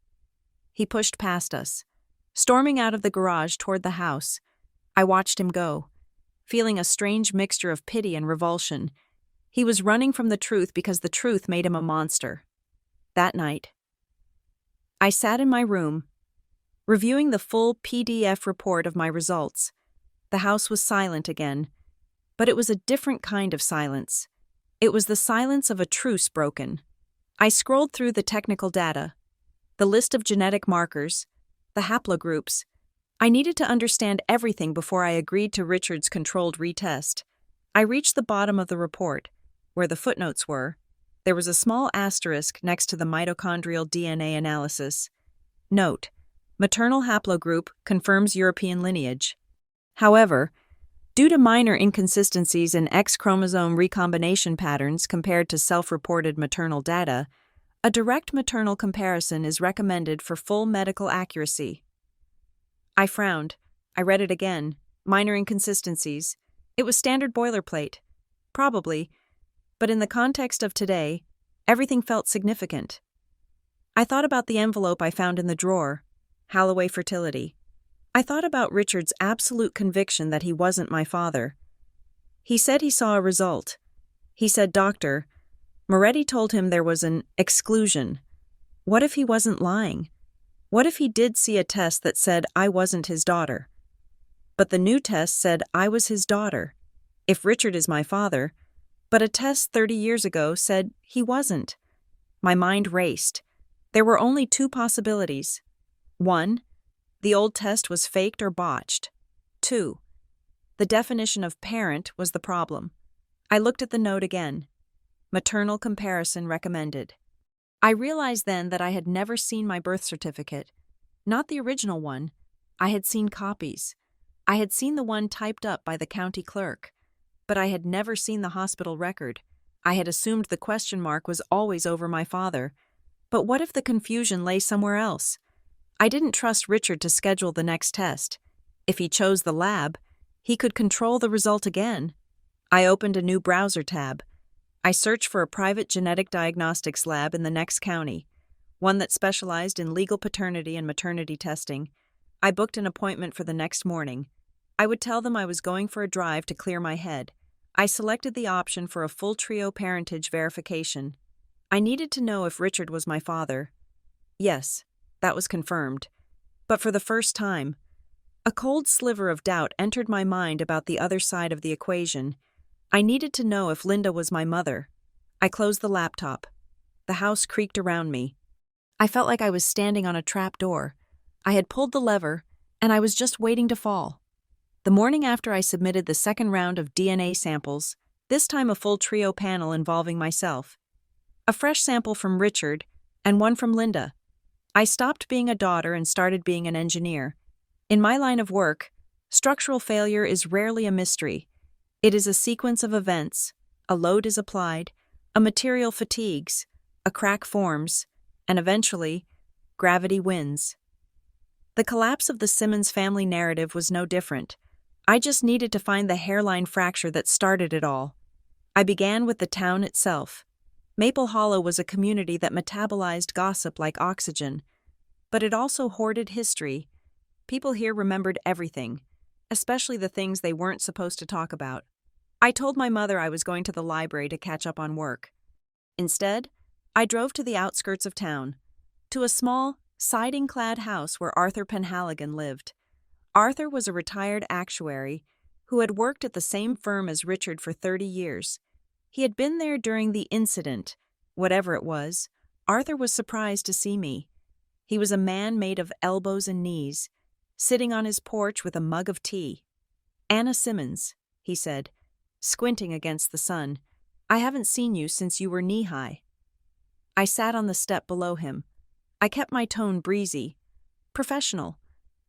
He pushed past us, storming out of the garage toward the house. I watched him go, feeling a strange mixture of pity and revulsion. He was running from the truth because the truth made him a monster. That night, I sat in my room, reviewing the full PDF report of my results. The house was silent again, but it was a different kind of silence. It was the silence of a truce broken. I scrolled through the technical data, the list of genetic markers, the haplogroups. I needed to understand everything before I agreed to Richard's controlled retest. I reached the bottom of the report, where the footnotes were. There was a small asterisk next to the mitochondrial DNA analysis. Note: maternal haplogroup confirms European lineage. However, due to minor inconsistencies in X chromosome recombination patterns compared to self-reported maternal data, a direct maternal comparison is recommended for full medical accuracy. I frowned. I read it again. Minor inconsistencies. It was standard boilerplate. Probably. But in the context of today, everything felt significant. I thought about the envelope I found in the drawer, Holloway Fertility. I thought about Richard's absolute conviction that he wasn't my father. He said he saw a result. He said, "Doctor, Moretti told him there was an exclusion. What if he wasn't lying? What if he did see a test that said I wasn't his daughter? But the new test said I was his daughter, if Richard is my father, but a test 30 years ago said he wasn't." My mind raced. There were only two possibilities. 1. The old test was faked or botched. 2. The definition of parent was the problem. I looked at the note again. Maternal comparison recommended. I realized then that I had never seen my birth certificate. Not the original one. I had seen copies. I had seen the one typed up by the county clerk. But I had never seen the hospital record. I had assumed the question mark was always over my father. But what if the confusion lay somewhere else? I didn't trust Richard to schedule the next test. If he chose the lab, he could control the result again. I opened a new browser tab. I searched for a private genetic diagnostics lab in the next county, one that specialized in legal paternity and maternity testing. I booked an appointment for the next morning. I would tell them I was going for a drive to clear my head. I selected the option for a full trio parentage verification. I needed to know if Richard was my father. Yes, that was confirmed. But for the first time, a cold sliver of doubt entered my mind about the other side of the equation. I needed to know if Linda was my mother. I closed the laptop. The house creaked around me. I felt like I was standing on a trap door. I had pulled the lever, and I was just waiting to fall. The morning after I submitted the second round of DNA samples, this time a full trio panel involving myself. A fresh sample from Richard, and one from Linda. I stopped being a daughter and started being an engineer. In my line of work, structural failure is rarely a mystery. It is a sequence of events. A load is applied, a material fatigues, a crack forms, and eventually, gravity wins. The collapse of the Simmons family narrative was no different. I just needed to find the hairline fracture that started it all. I began with the town itself. Maple Hollow was a community that metabolized gossip like oxygen, but it also hoarded history. People here remembered everything, especially the things they weren't supposed to talk about. I told my mother I was going to the library to catch up on work. Instead, I drove to the outskirts of town, to a small, siding-clad house where Arthur Penhaligon lived. Arthur was a retired actuary who had worked at the same firm as Richard for 30 years. He had been there during the incident. Whatever it was, Arthur was surprised to see me. He was a man made of elbows and knees, sitting on his porch with a mug of tea. "Anna Simmons," he said, squinting against the sun. "I haven't seen you since you were knee-high." I sat on the step below him. I kept my tone breezy, professional.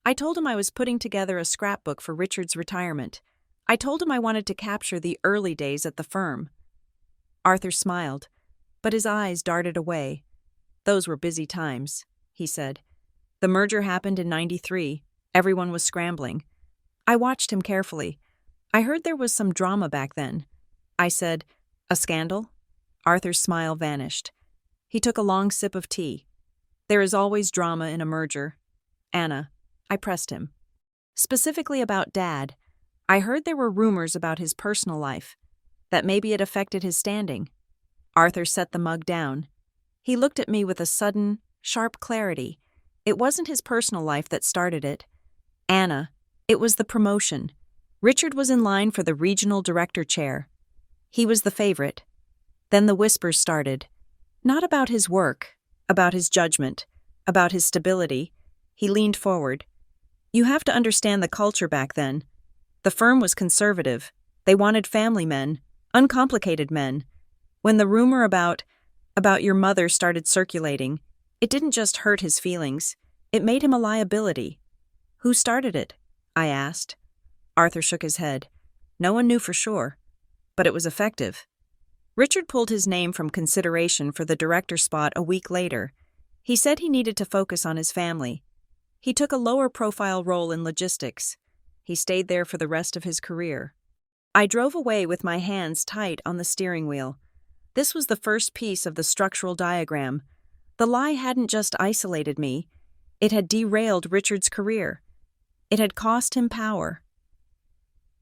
I told him I was putting together a scrapbook for Richard's retirement. I told him I wanted to capture the early days at the firm. Arthur smiled, but his eyes darted away. "Those were busy times," he said. "The merger happened in '93. Everyone was scrambling." I watched him carefully. I heard there was some drama back then. I said, "A scandal?" Arthur's smile vanished. He took a long sip of tea. "There is always drama in a merger. Anna," I pressed him. "Specifically about Dad. I heard there were rumors about his personal life, that maybe it affected his standing." Arthur set the mug down. He looked at me with a sudden, sharp clarity. It wasn't his personal life that started it. "Anna, it was the promotion. Richard was in line for the regional director chair. He was the favorite." Then the whispers started. Not about his work, about his judgment, about his stability. He leaned forward. "You have to understand the culture back then. The firm was conservative. They wanted family men, uncomplicated men. When the rumor about your mother started circulating, it didn't just hurt his feelings. It made him a liability." "Who started it?" I asked. Arthur shook his head. "No one knew for sure, but it was effective." Richard pulled his name from consideration for the director spot a week later. He said he needed to focus on his family. He took a lower-profile role in logistics. He stayed there for the rest of his career. I drove away with my hands tight on the steering wheel. This was the first piece of the structural diagram. The lie hadn't just isolated me. It had derailed Richard's career. It had cost him power.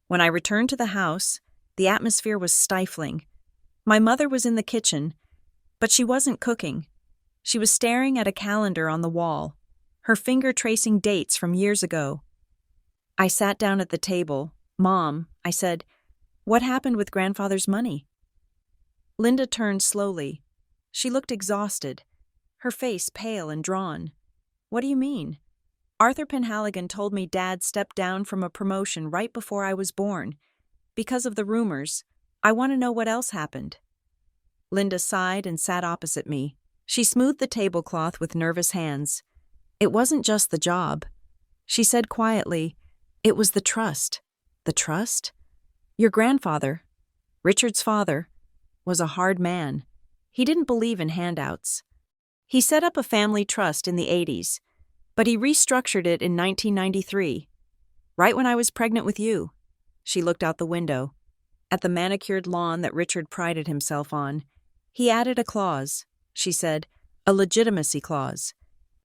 When I returned to the house, The atmosphere was stifling. My mother was in the kitchen, but she wasn't cooking. She was staring at a calendar on the wall, her finger tracing dates from years ago. I sat down at the table. "Mom," I said, "what happened with grandfather's money?" Linda turned slowly. She looked exhausted, her face pale and drawn. "What do you mean?" "Arthur Penhaligon told me Dad stepped down from a promotion right before I was born. Because of the rumors, I want to know what else happened." Linda sighed and sat opposite me. She smoothed the tablecloth with nervous hands. "It wasn't just the job," she said quietly. "It was the trust." "The trust?" "Your grandfather, Richard's father, was a hard man. He didn't believe in handouts. He set up a family trust in the 80s, but he restructured it in 1993, right when I was pregnant with you." She looked out the window, at the manicured lawn that Richard prided himself on. "He added a clause," she said, "a legitimacy clause.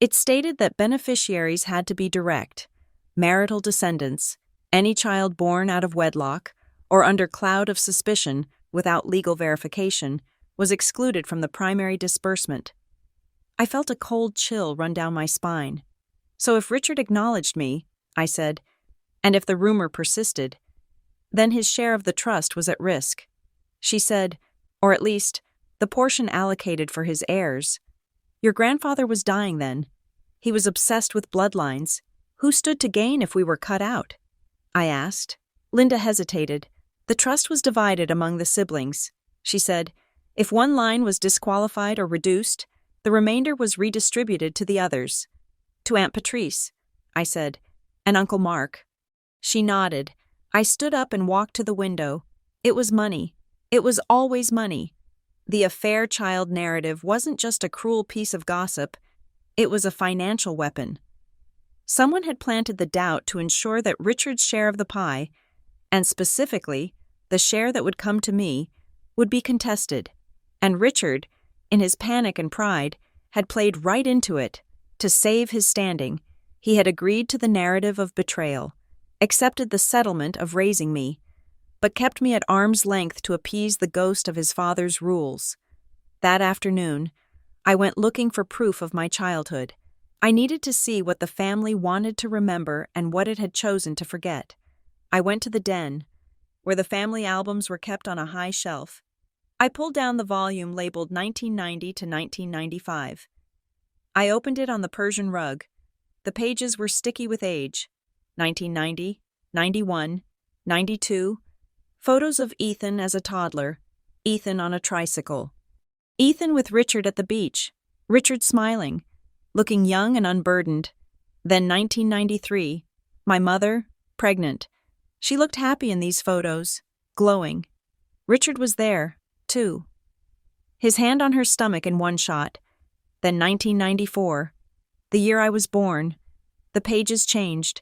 It stated that beneficiaries had to be direct, marital descendants, any child born out of wedlock, or under cloud of suspicion without legal verification, was excluded from the primary disbursement." I felt a cold chill run down my spine. "So if Richard acknowledged me," I said, "and if the rumor persisted, then his share of the trust was at risk." She said, "Or at least, the portion allocated for his heirs. Your grandfather was dying then. He was obsessed with bloodlines. Who stood to gain if we were cut out?" I asked. Linda hesitated. "The trust was divided among the siblings," she said. "If one line was disqualified or reduced, the remainder was redistributed to the others." "To Aunt Patrice," I said, "and Uncle Mark." She nodded. I stood up and walked to the window. It was money. It was always money. The affair child narrative wasn't just a cruel piece of gossip. It was a financial weapon. Someone had planted the doubt to ensure that Richard's share of the pie, and specifically the share that would come to me, would be contested. And Richard, in his panic and pride, had played right into it. To save his standing, he had agreed to the narrative of betrayal, accepted the settlement of raising me, but kept me at arm's length to appease the ghost of his father's rules. That afternoon, I went looking for proof of my childhood. I needed to see what the family wanted to remember and what it had chosen to forget. I went to the den, where the family albums were kept on a high shelf. I pulled down the volume labeled 1990 to 1995. I opened it on the Persian rug. The pages were sticky with age. 1990, 91, 92. Photos of Ethan as a toddler, Ethan on a tricycle. Ethan with Richard at the beach, Richard smiling, looking young and unburdened. Then 1993, my mother, pregnant. She looked happy in these photos, glowing. Richard was there, too. His hand on her stomach in one shot. Then 1994, the year I was born. The pages changed.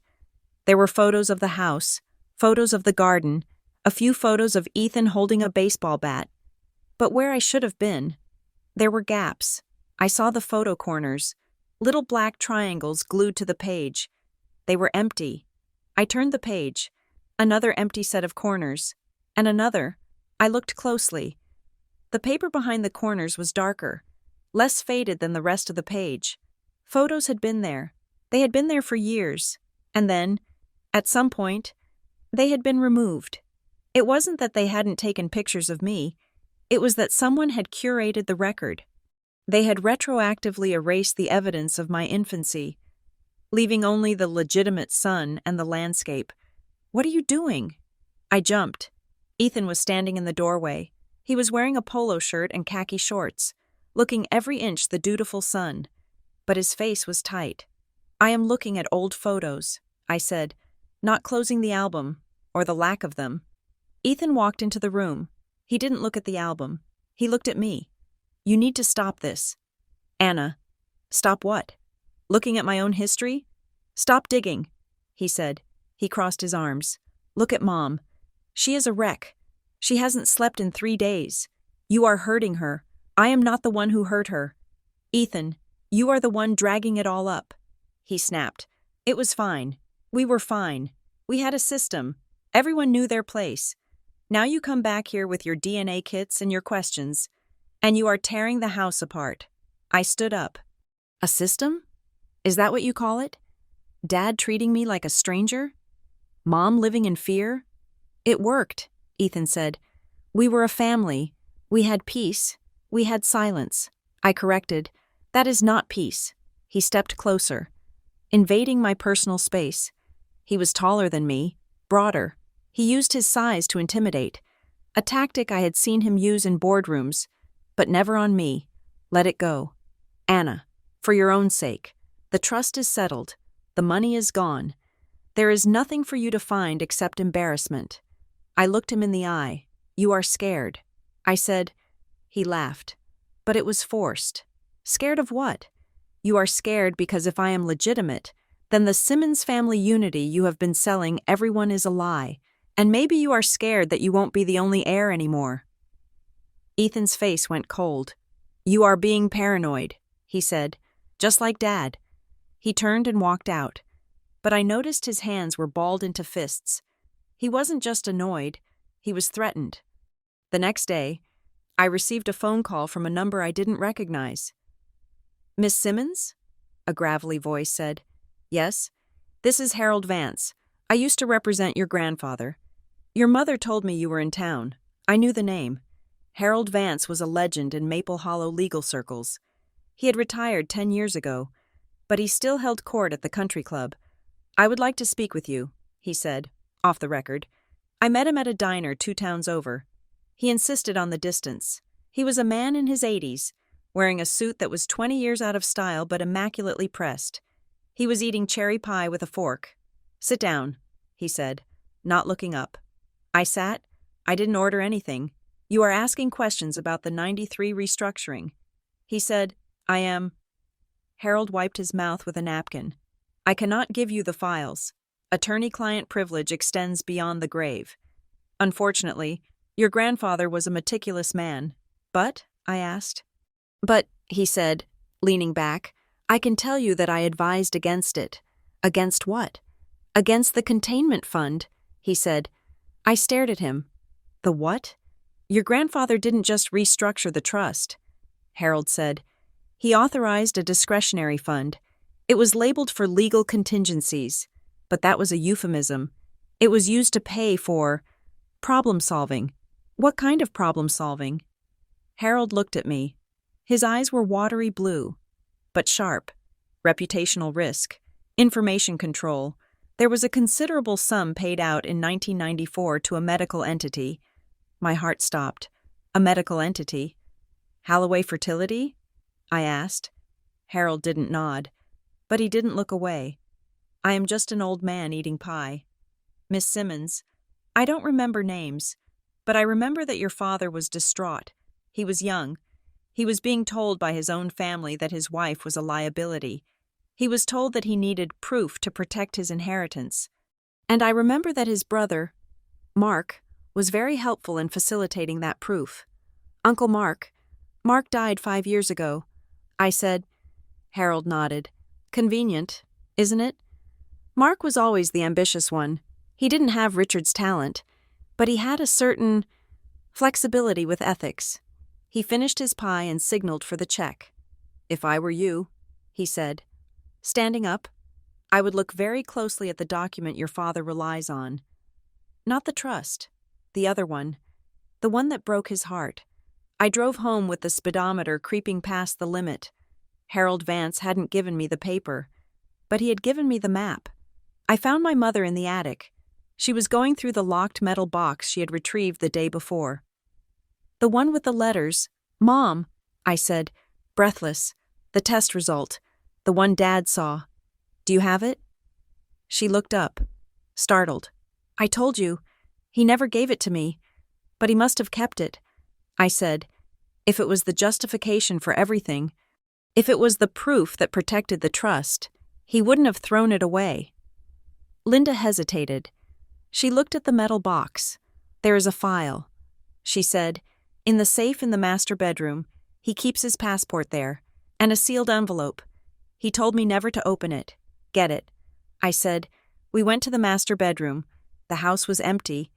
There were photos of the house, photos of the garden, a few photos of Ethan holding a baseball bat. But where I should have been, there were gaps. I saw the photo corners, little black triangles glued to the page. They were empty. I turned the page. Another empty set of corners. And another. I looked closely. The paper behind the corners was darker, less faded than the rest of the page. Photos had been there. They had been there for years. And then, at some point, they had been removed. It wasn't that they hadn't taken pictures of me. It was that someone had curated the record. They had retroactively erased the evidence of my infancy, leaving only the legitimate sun and the landscape. "What are you doing?" I jumped. Ethan was standing in the doorway. He was wearing a polo shirt and khaki shorts, looking every inch the dutiful son. But his face was tight. "I am looking at old photos," I said, not closing the album, or the lack of them. Ethan walked into the room. He didn't look at the album. He looked at me. "You need to stop this." "Anna." "Stop what?" "Looking at my own history?" "Stop digging," he said. He crossed his arms. "Look at Mom. She is a wreck. She hasn't slept in 3 days. You are hurting her. I am not the one who hurt her. Ethan, you are the one dragging it all up." He snapped. "It was fine. We were fine. We had a system. Everyone knew their place. Now you come back here with your DNA kits and your questions, and you are tearing the house apart. I stood up. A system? Is that what you call it? Dad treating me like a stranger? Mom living in fear? It worked, Ethan said. We were a family. We had peace. We had silence. I corrected. That is not peace. He stepped closer, invading my personal space. He was taller than me, broader. He used his size to intimidate, a tactic I had seen him use in boardrooms, but never on me. Let it go. Anna, for your own sake. The trust is settled. The money is gone. There is nothing for you to find except embarrassment. I looked him in the eye. You are scared. I said. He laughed. But it was forced. Scared of what? You are scared because if I am legitimate, then the Simmons family unity you have been selling everyone is a lie, and maybe you are scared that you won't be the only heir anymore. Ethan's face went cold. You are being paranoid, he said, just like Dad. He turned and walked out, but I noticed his hands were balled into fists. He wasn't just annoyed, he was threatened. The next day, I received a phone call from a number I didn't recognize. Miss Simmons? A gravelly voice said. Yes, this is Harold Vance. I used to represent your grandfather. Your mother told me you were in town. I knew the name. Harold Vance was a legend in Maple Hollow legal circles. He had retired 10 years ago, but he still held court at the country club. I would like to speak with you, he said, off the record. I met him at a diner 2 towns over. He insisted on the distance. He was a man in his 80s, wearing a suit that was 20 years out of style but immaculately pressed. He was eating cherry pie with a fork. Sit down, he said, not looking up. I sat. I didn't order anything. You are asking questions about the 93 restructuring. He said, I am. Harold wiped his mouth with a napkin. I cannot give you the files. Attorney-client privilege extends beyond the grave. Unfortunately, your grandfather was a meticulous man. But? I asked. But, he said, leaning back, I can tell you that I advised against it. Against what? Against the containment fund, he said. I stared at him. The what? Your grandfather didn't just restructure the trust, Harold said. He authorized a discretionary fund. It was labeled for legal contingencies, but that was a euphemism. It was used to pay for problem solving. What kind of problem solving? Harold looked at me. His eyes were watery blue, but sharp. Reputational risk, information control. There was a considerable sum paid out in 1994 to a medical entity. My heart stopped. A medical entity? Holloway Fertility? I asked. Harold didn't nod, but he didn't look away. I am just an old man eating pie. Miss Simmons, I don't remember names, but I remember that your father was distraught. He was young. He was being told by his own family that his wife was a liability. He was told that he needed proof to protect his inheritance. And I remember that his brother, Mark, was very helpful in facilitating that proof. Uncle Mark died 5 years ago. I said. Harold nodded. Convenient, isn't it? Mark was always the ambitious one. He didn't have Richard's talent, but he had a certain flexibility with ethics. He finished his pie and signaled for the check. If I were you, he said. Standing up, I would look very closely at the document your father relies on. Not the trust, the other one, the one that broke his heart. I drove home with the speedometer creeping past the limit. Harold Vance hadn't given me the paper, but he had given me the map. I found my mother in the attic. She was going through the locked metal box she had retrieved the day before. The one with the letters. Mom, I said, breathless. The test result. The one Dad saw. Do you have it? She looked up, startled. I told you. He never gave it to me, but he must have kept it. I said, if it was the justification for everything, if it was the proof that protected the trust, he wouldn't have thrown it away. Linda hesitated. She looked at the metal box. There is a file. She said, in the safe in the master bedroom. He keeps his passport there, and a sealed envelope. He told me never to open it. Get it. I said, we went to the master bedroom. The house was empty.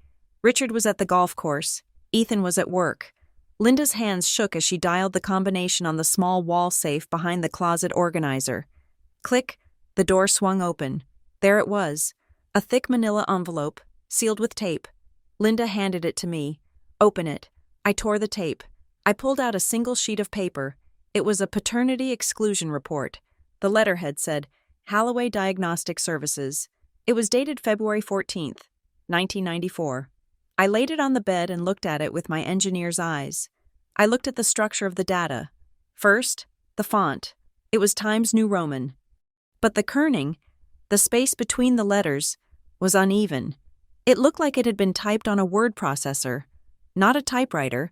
Richard was at the golf course. Ethan was at work. Linda's hands shook as she dialed the combination on the small wall safe behind the closet organizer. Click, the door swung open. There it was, a thick manila envelope, sealed with tape. Linda handed it to me. Open it. I tore the tape. I pulled out a single sheet of paper. It was a paternity exclusion report. The letterhead said, Halloway Diagnostic Services. It was dated February 14th, 1994. I laid it on the bed and looked at it with my engineer's eyes. I looked at the structure of the data. First, the font. It was Times New Roman. But the kerning, the space between the letters, was uneven. It looked like it had been typed on a word processor, not a typewriter,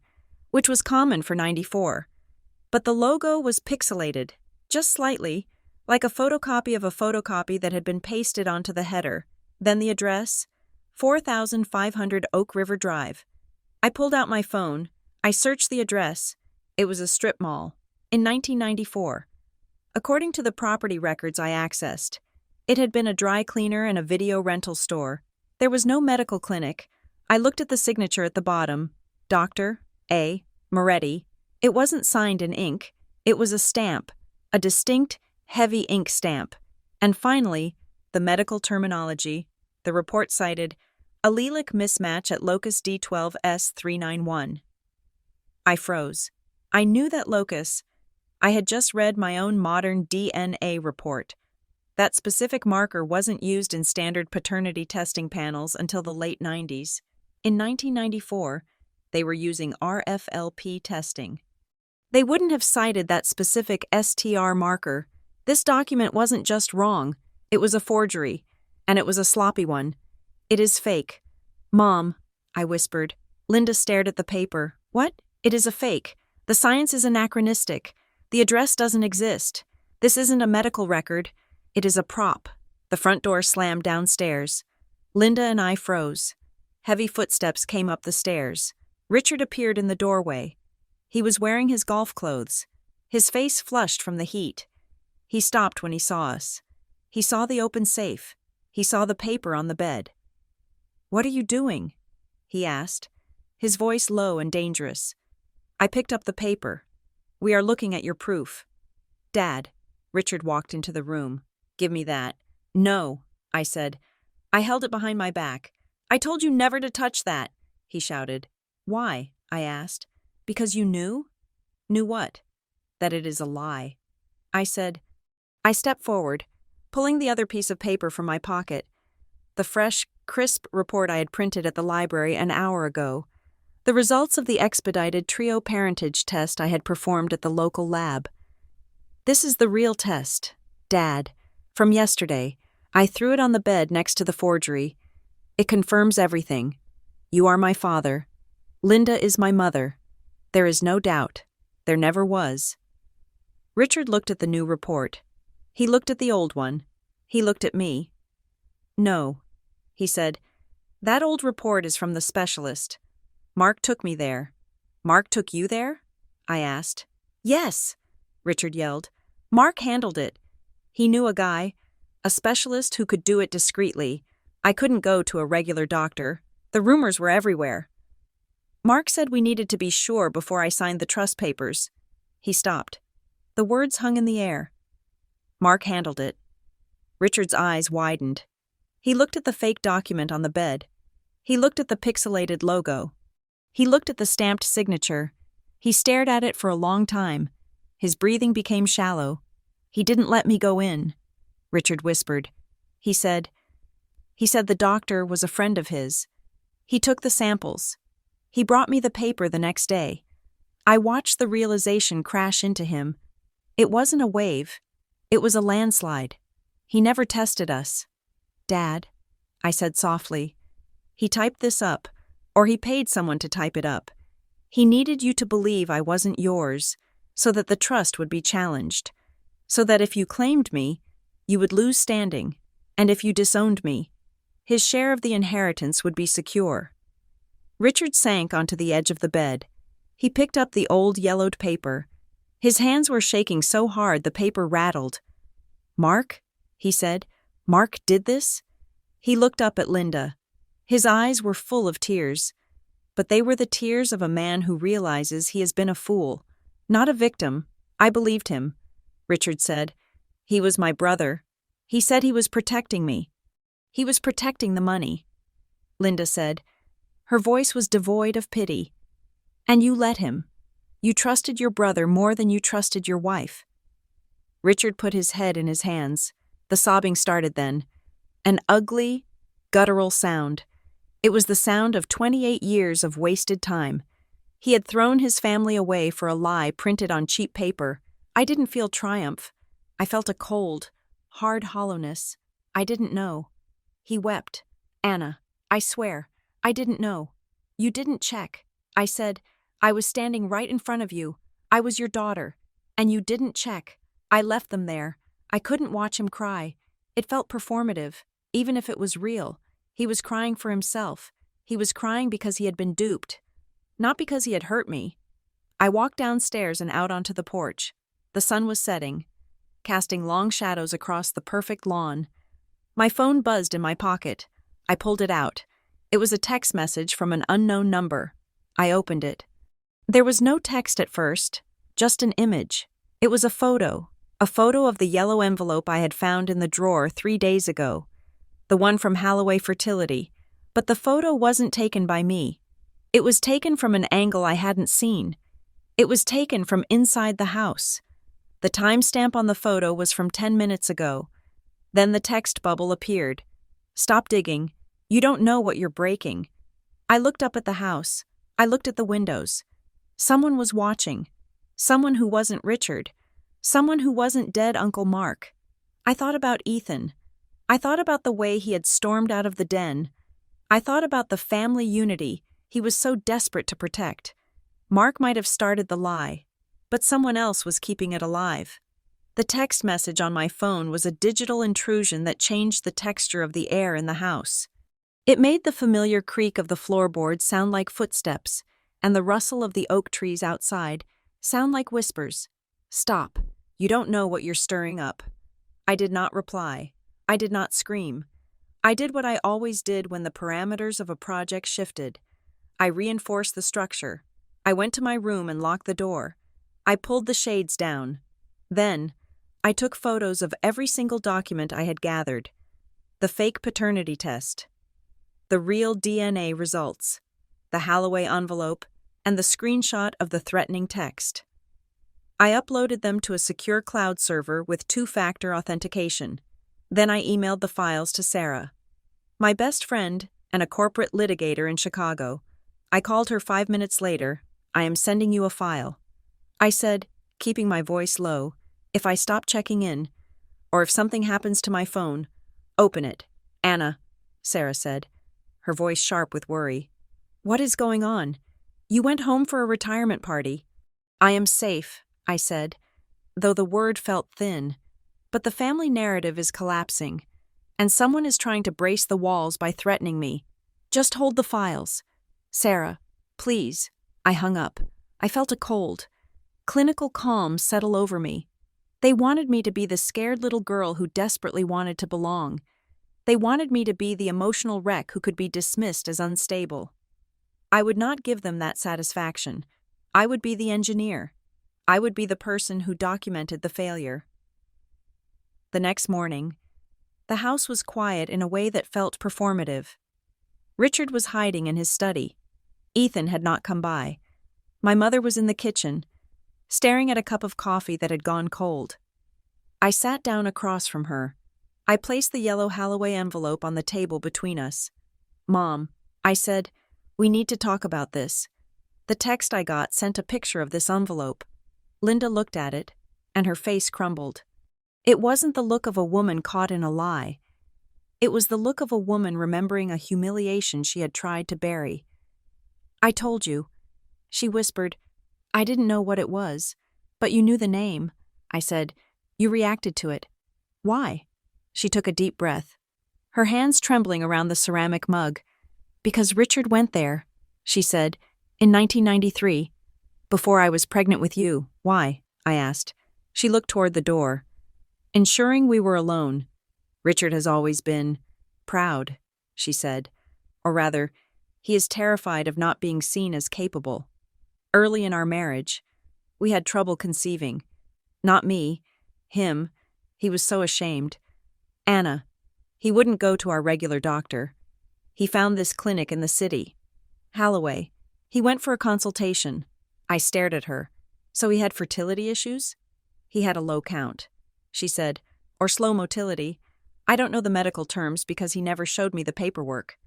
which was common for 94. But the logo was pixelated, just slightly, like a photocopy of a photocopy that had been pasted onto the header. Then the address, 4500 Oak River Drive. I pulled out my phone. I searched the address. It was a strip mall. In 1994. According to the property records I accessed, it had been a dry cleaner and a video rental store. There was no medical clinic. I looked at the signature at the bottom. Dr. A. Moretti. It wasn't signed in ink. It was a stamp, a distinct, heavy ink stamp. And finally, the medical terminology. The report cited, allelic mismatch at locus D12S391. I froze. I knew that locus. I had just read my own modern DNA report. That specific marker wasn't used in standard paternity testing panels until the late 90s. In 1994, they were using RFLP testing. They wouldn't have cited that specific STR marker. This document wasn't just wrong, it was a forgery, and it was a sloppy one. It is fake. Mom, I whispered. Linda stared at the paper. What? It is a fake. The science is anachronistic. The address doesn't exist. This isn't a medical record. It is a prop. The front door slammed downstairs. Linda and I froze. Heavy footsteps came up the stairs. Richard appeared in the doorway. He was wearing his golf clothes. His face flushed from the heat. He stopped when he saw us. He saw the open safe. He saw the paper on the bed. "What are you doing?" he asked, his voice low and dangerous. I picked up the paper. "We are looking at your proof." "Dad." Richard walked into the room. "Give me that." "No," I said. I held it behind my back. "I told you never to touch that," he shouted. "Why?" I asked. "Because you knew?" "Knew what?" "That it is a lie." I said. I stepped forward, pulling the other piece of paper from my pocket. The fresh, crisp report I had printed at the library an hour ago. The results of the expedited trio parentage test I had performed at the local lab. "This is the real test, Dad. From yesterday. I threw it on the bed next to the forgery. It confirms everything. You are my father. Linda is my mother. There is no doubt. There never was." Richard looked at the new report. He looked at the old one. He looked at me. "No," he said. "That old report is from the specialist. Mark took me there." "Mark took you there?" I asked. "Yes," Richard yelled. "Mark handled it. He knew a guy, a specialist who could do it discreetly. I couldn't go to a regular doctor. The rumors were everywhere. Mark said we needed to be sure before I signed the trust papers." He stopped. The words hung in the air. "Mark handled it." Richard's eyes widened. He looked at the fake document on the bed. He looked at the pixelated logo. He looked at the stamped signature. He stared at it for a long time. His breathing became shallow. "He didn't let me go in," Richard whispered. He said the doctor was a friend of his. He took the samples. He brought me the paper the next day. I watched the realization crash into him. It wasn't a wave. It was a landslide. He never tested us. "Dad," I said softly, "he typed this up, or he paid someone to type it up. He needed you to believe I wasn't yours, so that the trust would be challenged, so that if you claimed me, you would lose standing, and if you disowned me, his share of the inheritance would be secure." Richard sank onto the edge of the bed. He picked up the old yellowed paper. His hands were shaking so hard the paper rattled. "Mark?" he said. "Mark did this?" He looked up at Linda. His eyes were full of tears, but they were the tears of a man who realizes he has been a fool, not a victim. I believed him, Richard said. He was my brother. He said he was protecting me. He was protecting the money, Linda said. Her voice was devoid of pity. And you let him. You trusted your brother more than you trusted your wife. Richard put his head in his hands. The sobbing started then. An ugly, guttural sound. It was the sound of 28 years of wasted time. He had thrown his family away for a lie printed on cheap paper. I didn't feel triumph. I felt a cold, hard hollowness. I didn't know. He wept. Anna, I swear, I didn't know. You didn't check. I said, I was standing right in front of you. I was your daughter. And you didn't check. I left them there. I couldn't watch him cry. It felt performative, even if it was real. He was crying for himself. He was crying because he had been duped. Not because he had hurt me. I walked downstairs and out onto the porch. The sun was setting, casting long shadows across the perfect lawn. My phone buzzed in my pocket. I pulled it out. It was a text message from an unknown number. I opened it. There was no text at first, just an image. It was a photo of the yellow envelope I had found in the drawer 3 days ago, the one from Holloway Fertility. But the photo wasn't taken by me. It was taken from an angle I hadn't seen. It was taken from inside the house. The timestamp on the photo was from 10 minutes ago. Then the text bubble appeared. Stop digging. You don't know what you're breaking. I looked up at the house. I looked at the windows. Someone was watching. Someone who wasn't Richard. Someone who wasn't dead Uncle Mark. I thought about Ethan. I thought about the way he had stormed out of the den. I thought about the family unity he was so desperate to protect. Mark might have started the lie, but someone else was keeping it alive. The text message on my phone was a digital intrusion that changed the texture of the air in the house. It made the familiar creak of the floorboards sound like footsteps, and the rustle of the oak trees outside sound like whispers. Stop. You don't know what you're stirring up. I did not reply. I did not scream. I did what I always did when the parameters of a project shifted. I reinforced the structure. I went to my room and locked the door. I pulled the shades down. Then, I took photos of every single document I had gathered. The fake paternity test, the real DNA results, the Holloway envelope, and the screenshot of the threatening text. I uploaded them to a secure cloud server with 2-factor authentication. Then I emailed the files to Sarah, my best friend and a corporate litigator in Chicago. I called her 5 minutes later. I am sending you a file. I said, keeping my voice low, if I stop checking in, or if something happens to my phone, open it. Anna, Sarah said, her voice sharp with worry. What is going on? You went home for a retirement party. I am safe, I said, though the word felt thin. But the family narrative is collapsing, and someone is trying to brace the walls by threatening me. Just hold the files. Sarah, please. I hung up. I felt a cold, clinical calm settle over me. They wanted me to be the scared little girl who desperately wanted to belong. They wanted me to be the emotional wreck who could be dismissed as unstable. I would not give them that satisfaction. I would be the engineer. I would be the person who documented the failure. The next morning, the house was quiet in a way that felt performative. Richard was hiding in his study. Ethan had not come by. My mother was in the kitchen, staring at a cup of coffee that had gone cold. I sat down across from her. I placed the yellow Holloway envelope on the table between us. Mom, I said, we need to talk about this. The text I got sent a picture of this envelope. Linda looked at it, and her face crumbled. It wasn't the look of a woman caught in a lie. It was the look of a woman remembering a humiliation she had tried to bury. I told you, she whispered. I didn't know what it was, but you knew the name. I said, you reacted to it. Why? She took a deep breath, her hands trembling around the ceramic mug. Because Richard went there, she said, in 1993, before I was pregnant with you. Why? I asked. She looked toward the door. Ensuring we were alone. Richard has always been proud, she said. Or rather, he is terrified of not being seen as capable. Early in our marriage, we had trouble conceiving. Not me, him. He was so ashamed. Anna. He wouldn't go to our regular doctor. He found this clinic in the city. Holloway. He went for a consultation. I stared at her. So he had fertility issues? He had a low count, she said, or slow motility. I don't know the medical terms because he never showed me the paperwork.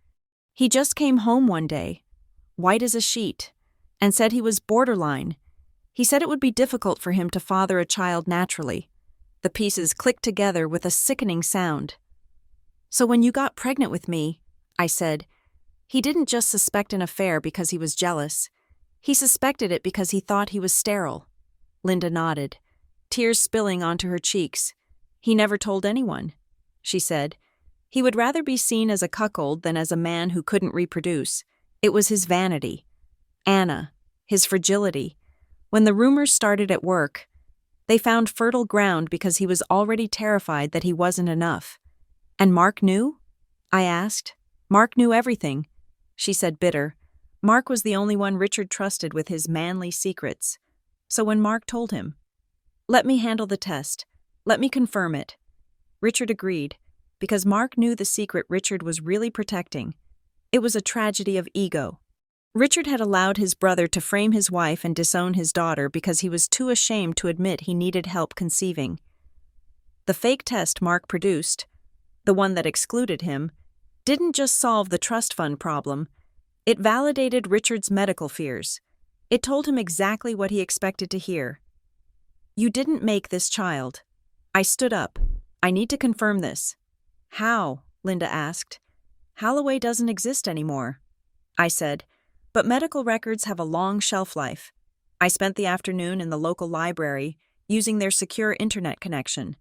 He just came home one day, white as a sheet, and said he was borderline. He said it would be difficult for him to father a child naturally. The pieces clicked together with a sickening sound. So when you got pregnant with me, I said, he didn't just suspect an affair because he was jealous. He suspected it because he thought he was sterile. Linda nodded, tears spilling onto her cheeks. He never told anyone, she said. He would rather be seen as a cuckold than as a man who couldn't reproduce. It was his vanity. Anna, his fragility. When the rumors started at work, they found fertile ground because he was already terrified that he wasn't enough. And Mark knew? I asked. Mark knew everything, she said bitter. Mark was the only one Richard trusted with his manly secrets. So when Mark told him, "Let me handle the test. Let me confirm it," Richard agreed, because Mark knew the secret Richard was really protecting. It was a tragedy of ego. Richard had allowed his brother to frame his wife and disown his daughter because he was too ashamed to admit he needed help conceiving. The fake test Mark produced, the one that excluded him, didn't just solve the trust fund problem. It validated Richard's medical fears. It told him exactly what he expected to hear. "You didn't make this child." I stood up. "I need to confirm this." "How?" Linda asked. "Holloway doesn't exist anymore," I said, "but medical records have a long shelf life." I spent the afternoon in the local library, using their secure internet connection.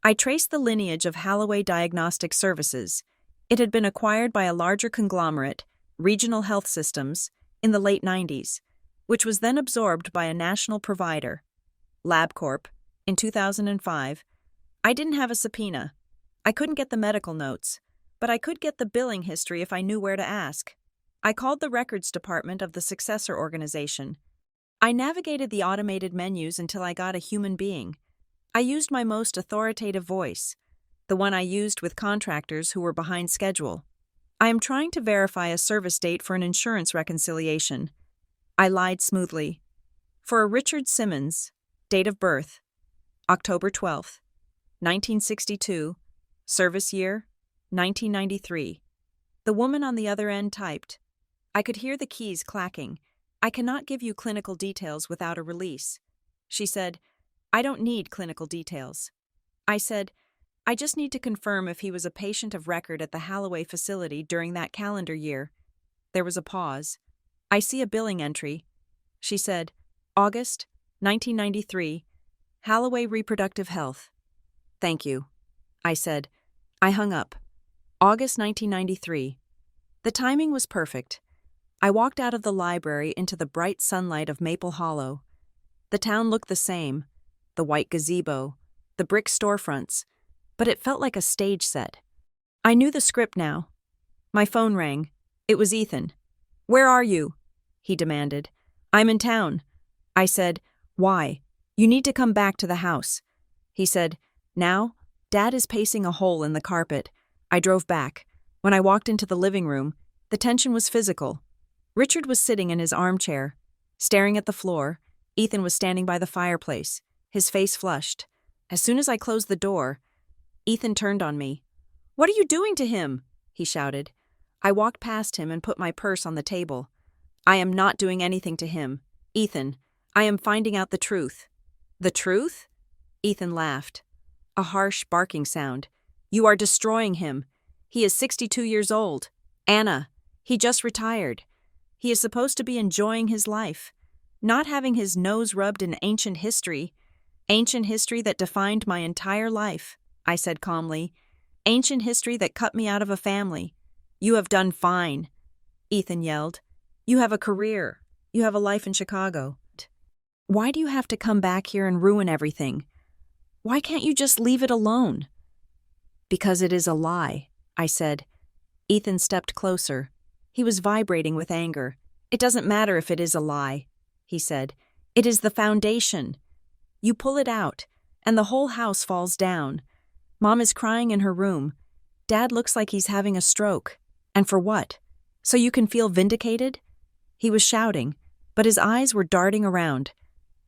I traced the lineage of Holloway Diagnostic Services. It had been acquired by a larger conglomerate, Regional Health Systems, in the late 90s, which was then absorbed by a national provider, LabCorp, in 2005. I didn't have a subpoena. I couldn't get the medical notes, but I could get the billing history if I knew where to ask. I called the records department of the successor organization. I navigated the automated menus until I got a human being. I used my most authoritative voice, the one I used with contractors who were behind schedule. "I am trying to verify a service date for an insurance reconciliation." I lied smoothly. "For a Richard Simmons, date of birth, October 12th, 1962, service year, 1993. The woman on the other end typed. I could hear the keys clacking. "I cannot give you clinical details without a release." She said, "I don't need clinical details." I said, "I just need to confirm if he was a patient of record at the Holloway facility during that calendar year." There was a pause. "I see a billing entry." She said, "August, 1993, Holloway Reproductive Health." "Thank you," I said. I hung up. August 1993. The timing was perfect. I walked out of the library into the bright sunlight of Maple Hollow. The town looked the same, the white gazebo, the brick storefronts, but it felt like a stage set. I knew the script now. My phone rang. It was Ethan. "Where are you?" he demanded. "I'm in town." I said, "Why? You need to come back to the house." He said, "Now, Dad is pacing a hole in the carpet." I drove back. When I walked into the living room, the tension was physical. Richard was sitting in his armchair, staring at the floor. Ethan was standing by the fireplace, his face flushed. As soon as I closed the door, Ethan turned on me. "What are you doing to him?" he shouted. I walked past him and put my purse on the table. "I am not doing anything to him. Ethan, I am finding out the truth." "The truth?" Ethan laughed. A harsh barking sound. "You are destroying him. He is 62 years old. Anna, he just retired. He is supposed to be enjoying his life, not having his nose rubbed in ancient history that defined my entire life," I said calmly. "Ancient history that cut me out of a family." "You have done fine," Ethan yelled. "You have a career. You have a life in Chicago. Why do you have to come back here and ruin everything? Why can't you just leave it alone?" "Because it is a lie," I said. Ethan stepped closer. He was vibrating with anger. "It doesn't matter if it is a lie," he said. "It is the foundation. You pull it out, and the whole house falls down. Mom is crying in her room. Dad looks like he's having a stroke. And for what? So you can feel vindicated?" He was shouting, but his eyes were darting around,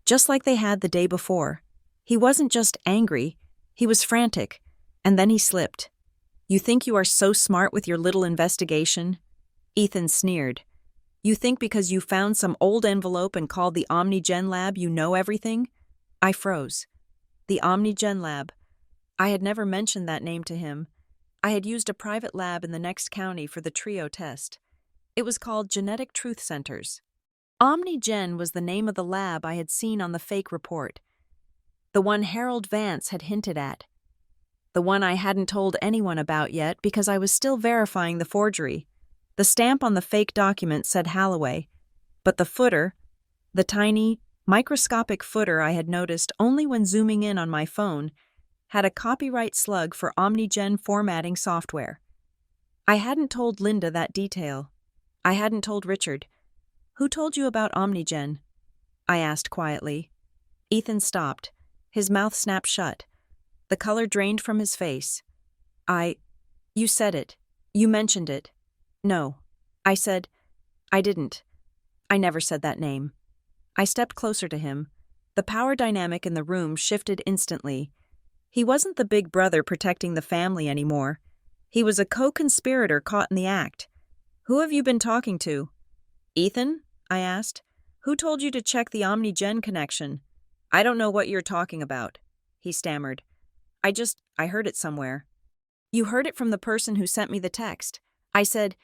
just like they had the day before. He wasn't just angry, he was frantic, and then he slipped. "You think you are so smart with your little investigation?" Ethan sneered. "You think because you found some old envelope and called the OmniGen Lab you know everything?" I froze. The OmniGen Lab. I had never mentioned that name to him. I had used a private lab in the next county for the trio test. It was called Genetic Truth Centers. OmniGen was the name of the lab I had seen on the fake report. The one Harold Vance had hinted at. The one I hadn't told anyone about yet because I was still verifying the forgery. The stamp on the fake document said Halloway, but the footer, the tiny, microscopic footer I had noticed only when zooming in on my phone, had a copyright slug for OmniGen formatting software. I hadn't told Linda that detail. I hadn't told Richard. "Who told you about OmniGen?" I asked quietly. Ethan stopped. His mouth snapped shut. The color drained from his face. You said it. You mentioned it." "No." I said, "I didn't. I never said that name." I stepped closer to him. The power dynamic in the room shifted instantly. He wasn't the big brother protecting the family anymore. He was a co-conspirator caught in the act. "Who have you been talking to?" "Ethan?" I asked. "Who told you to check the OmniGen connection?" "I don't know what you're talking about," he stammered. I heard it somewhere." "You heard it from the person who sent me the text." I said,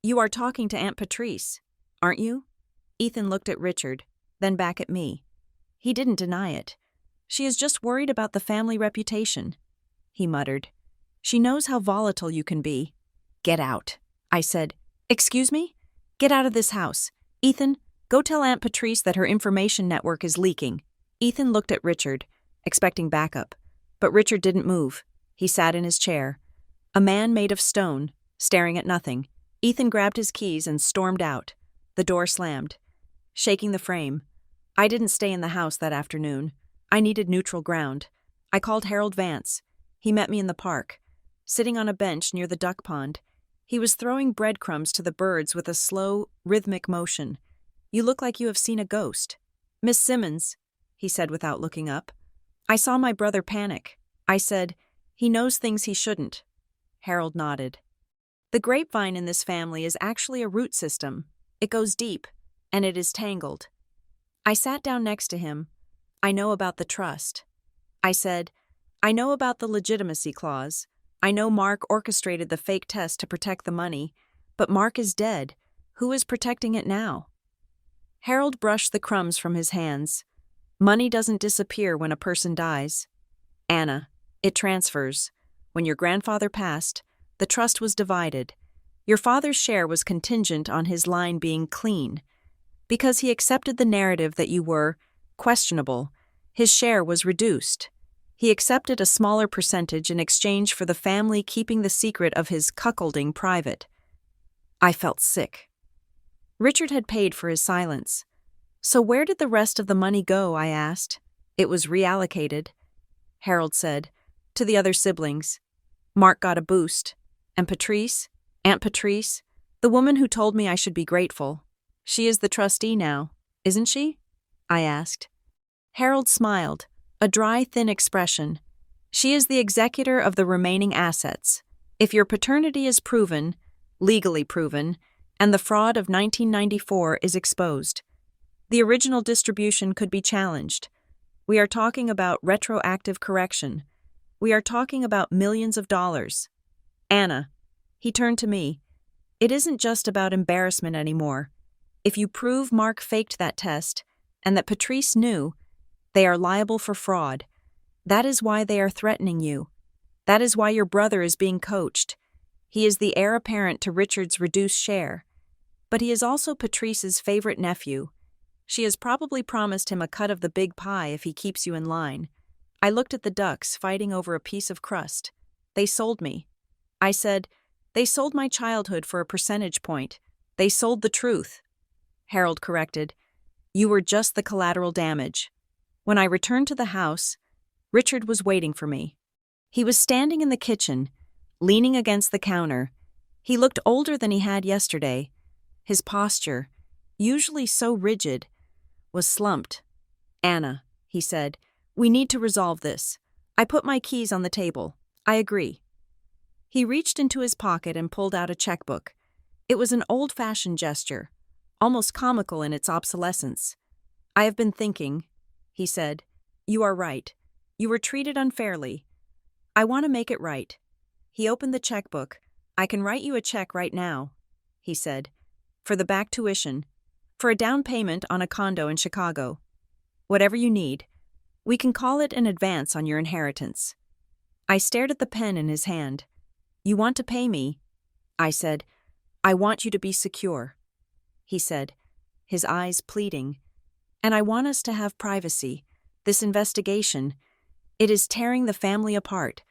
"You are talking to Aunt Patrice, aren't you?" Ethan looked at Richard, then back at me. He didn't deny it. "She is just worried about the family reputation," he muttered. "She knows how volatile you can be." "Get out," I said. "Excuse me? Get out of this house. Ethan, go tell Aunt Patrice that her information network is leaking." Ethan looked at Richard, expecting backup. But Richard didn't move. He sat in his chair. A man made of stone, staring at nothing. Ethan grabbed his keys and stormed out. The door slammed, shaking the frame. I didn't stay in the house that afternoon. I needed neutral ground. I called Harold Vance. He met me in the park, sitting on a bench near the duck pond. He was throwing breadcrumbs to the birds with a slow, rhythmic motion. "You look like you have seen a ghost." "Miss Simmons," he said without looking up. I saw my brother panic. I said, "He knows things he shouldn't." Harold nodded. "The grapevine in this family is actually a root system. It goes deep, and it is tangled." I sat down next to him. "I know about the trust." I said, "I know about the legitimacy clause. I know Mark orchestrated the fake test to protect the money, but Mark is dead. Who is protecting it now?" Harold brushed the crumbs from his hands. "Money doesn't disappear when a person dies, Anna. It transfers. When your grandfather passed, the trust was divided. Your father's share was contingent on his line being clean. Because he accepted the narrative that you were questionable, his share was reduced. He accepted a smaller percentage in exchange for the family keeping the secret of his cuckolding private." I felt sick. Richard had paid for his silence. "So where did the rest of the money go?" I asked. "It was reallocated," Harold said, "to the other siblings. Mark got a boost. And Patrice, Aunt Patrice, the woman who told me I should be grateful. She is the trustee now, isn't she?" I asked. Harold smiled, a dry, thin expression. "She is the executor of the remaining assets. If your paternity is proven, legally proven, and the fraud of 1994 is exposed, the original distribution could be challenged. We are talking about retroactive correction. We are talking about millions of dollars. Anna," he turned to me, "it isn't just about embarrassment anymore. If you prove Mark faked that test, and that Patrice knew, they are liable for fraud. That is why they are threatening you. That is why your brother is being coached. He is the heir apparent to Richard's reduced share. But he is also Patrice's favorite nephew. She has probably promised him a cut of the big pie if he keeps you in line." I looked at the ducks fighting over a piece of crust. "They sold me." I said, "They sold my childhood for a percentage point. They sold the truth, Harold corrected. You were just the collateral damage. When I returned to the house, Richard was waiting for me. He was standing in the kitchen, leaning against the counter. He looked older than he had yesterday. His posture, usually so rigid, was slumped. Anna, he said, we need to resolve this. I put my keys on the table. I agree. He reached into his pocket and pulled out a checkbook. It was an old-fashioned gesture, almost comical in its obsolescence. I have been thinking, he said. You are right. You were treated unfairly. I want to make it right. He opened the checkbook. I can write you a check right now, he said, for the back tuition, for a down payment on a condo in Chicago. Whatever you need. We can call it an advance on your inheritance. I stared at the pen in his hand. You want to pay me? I said. I want you to be secure, he said, his eyes pleading. And I want us to have privacy. This investigation, it is tearing the family apart.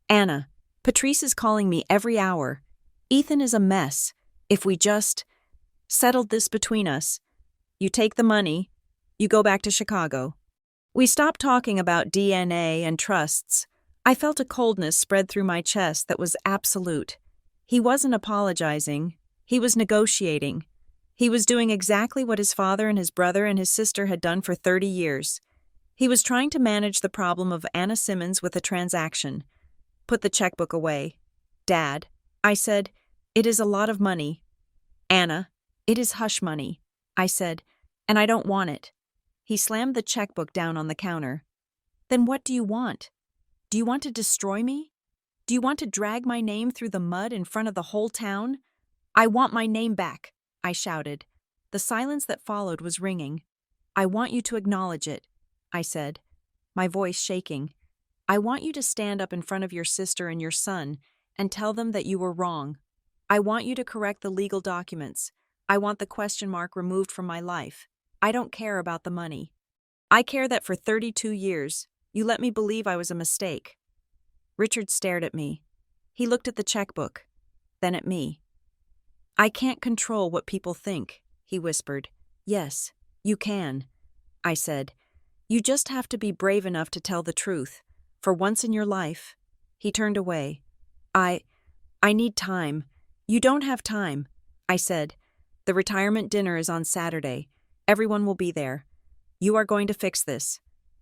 Anna, Patrice is calling me every hour. Ethan is a mess. If we just settled this between us, you take the money, you go back to Chicago. We stopped talking about DNA and trusts. I felt a coldness spread through my chest that was absolute. He wasn't apologizing. He was negotiating. He was doing exactly what his father and his brother and his sister had done for 30 years. He was trying to manage the problem of Anna Simmons with a transaction. Put the checkbook away. Dad, I said, it is a lot of money. Anna, it is hush money, I said, and I don't want it. He slammed the checkbook down on the counter. Then what do you want? Do you want to destroy me? Do you want to drag my name through the mud in front of the whole town? I want my name back, I shouted. The silence that followed was ringing. I want you to acknowledge it, I said, my voice shaking. I want you to stand up in front of your sister and your son and tell them that you were wrong. I want you to correct the legal documents. I want the question mark removed from my life. I don't care about the money. I care that for 32 years, you let me believe I was a mistake. Richard stared at me. He looked at the checkbook, then at me. I can't control what people think, he whispered. Yes, you can, I said. You just have to be brave enough to tell the truth. For once in your life. He turned away. I need time. You don't have time, I said. The retirement dinner is on Saturday. Everyone will be there. You are going to fix this.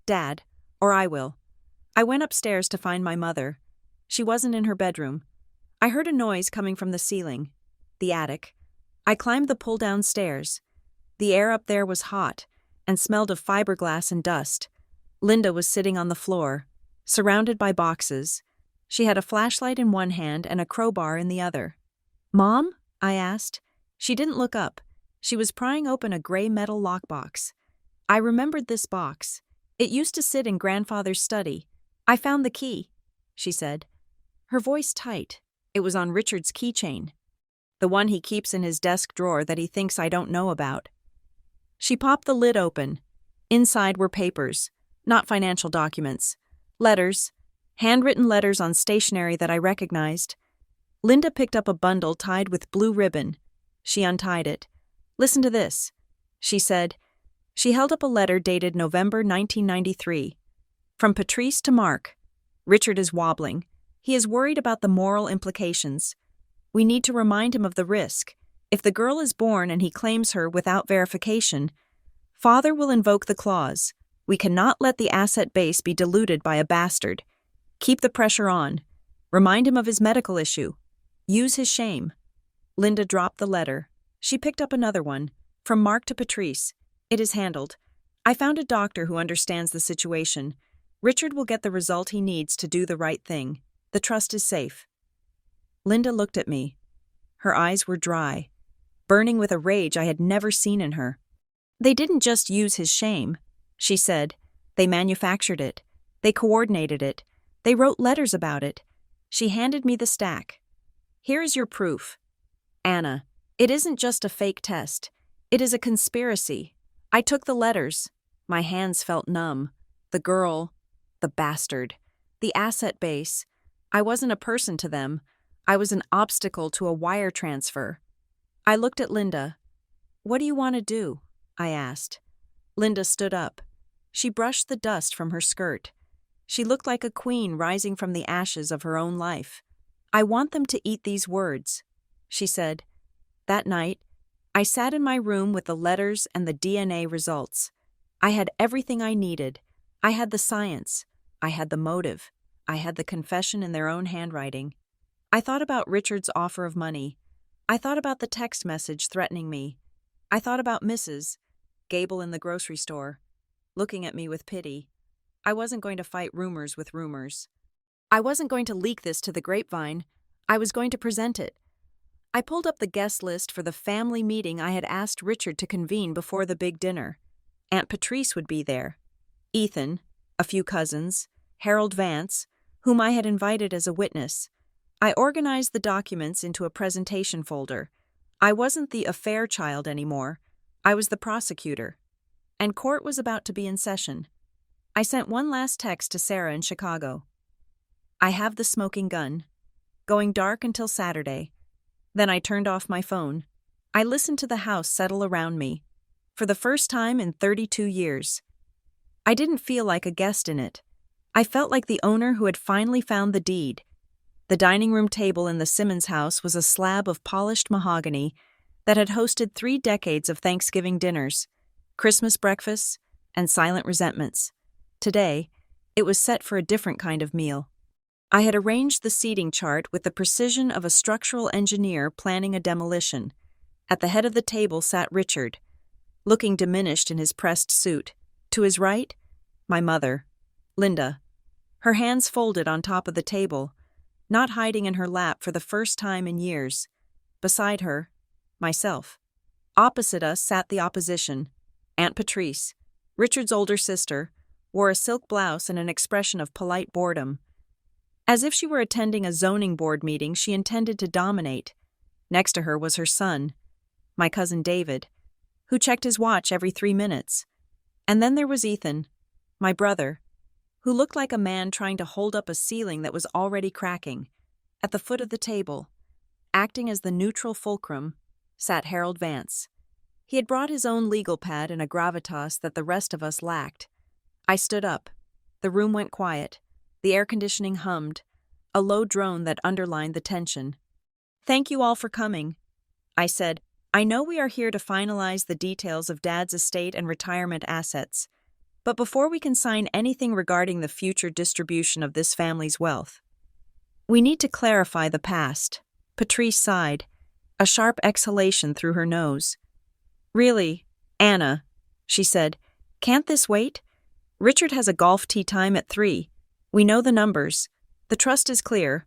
Dad, or I will. I went upstairs to find my mother. She wasn't in her bedroom. I heard a noise coming from the ceiling, the attic. I climbed the pull-down stairs. The air up there was hot and smelled of fiberglass and dust. Linda was sitting on the floor, surrounded by boxes. She had a flashlight in one hand and a crowbar in the other. Mom? I asked. She didn't look up. She was prying open a gray metal lockbox. I remembered this box. It used to sit in Grandfather's study. I found the key, she said. Her voice tight. It was on Richard's keychain. The one he keeps in his desk drawer that he thinks I don't know about. She popped the lid open. Inside were papers, not financial documents. Letters, handwritten letters on stationery that I recognized. Linda picked up a bundle tied with blue ribbon. She untied it. Listen to this, she said. She held up a letter dated November 1993. From Patrice to Mark. Richard is wobbling. He is worried about the moral implications. We need to remind him of the risk. If the girl is born and he claims her without verification, Father will invoke the clause. We cannot let the asset base be diluted by a bastard. Keep the pressure on. Remind him of his medical issue. Use his shame. Linda dropped the letter. She picked up another one. From Mark to Patrice. It is handled. I found a doctor who understands the situation. Richard will get the result he needs to do the right thing. The trust is safe. Linda looked at me. Her eyes were dry, burning with a rage I had never seen in her. They didn't just use his shame, she said. They manufactured it. They coordinated it. They wrote letters about it. She handed me the stack. Here is your proof. Anna, it isn't just a fake test. It is a conspiracy. I took the letters. My hands felt numb. The girl, the bastard, the asset base. I wasn't a person to them. I was an obstacle to a wire transfer. I looked at Linda. "What do you want to do?" I asked. Linda stood up. She brushed the dust from her skirt. She looked like a queen rising from the ashes of her own life. "I want them to eat these words," she said. That night, I sat in my room with the letters and the DNA results. I had everything I needed. I had the science. I had the motive. I had the confession in their own handwriting. I thought about Richard's offer of money. I thought about the text message threatening me. I thought about Mrs. Gable in the grocery store, looking at me with pity. I wasn't going to fight rumors with rumors. I wasn't going to leak this to the grapevine. I was going to present it. I pulled up the guest list for the family meeting I had asked Richard to convene before the big dinner. Aunt Patrice would be there. Ethan, a few cousins, Harold Vance, whom I had invited as a witness. I organized the documents into a presentation folder. I wasn't the affair child anymore. I was the prosecutor. And court was about to be in session. I sent one last text to Sarah in Chicago. "I have the smoking gun. Going dark until Saturday." Then I turned off my phone. I listened to the house settle around me. For the first time in 32 years. I didn't feel like a guest in it. I felt like the owner who had finally found the deed. The dining room table in the Simmons house was a slab of polished mahogany that had hosted 3 decades of Thanksgiving dinners, Christmas breakfasts, and silent resentments. Today, it was set for a different kind of meal. I had arranged the seating chart with the precision of a structural engineer planning a demolition. At the head of the table sat Richard, looking diminished in his pressed suit. To his right, my mother, Linda, her hands folded on top of the table, not hiding in her lap for the first time in years. Beside her, myself. Opposite us sat the opposition. Aunt Patrice, Richard's older sister, wore a silk blouse and an expression of polite boredom. As if she were attending a zoning board meeting she intended to dominate. Next to her was her son, my cousin David, who checked his watch every 3 minutes. And then there was Ethan, my brother, who looked like a man trying to hold up a ceiling that was already cracking. At the foot of the table, acting as the neutral fulcrum, sat Harold Vance. He had brought his own legal pad and a gravitas that the rest of us lacked. I stood up. The room went quiet. The air conditioning hummed, a low drone that underlined the tension. "Thank you all for coming," I said. "I know we are here to finalize the details of Dad's estate and retirement assets, but before we can sign anything regarding the future distribution of this family's wealth, we need to clarify the past." Patrice sighed, a sharp exhalation through her nose. "Really, Anna," she said, "can't this wait? Richard has a golf tee time at 3. We know the numbers. The trust is clear.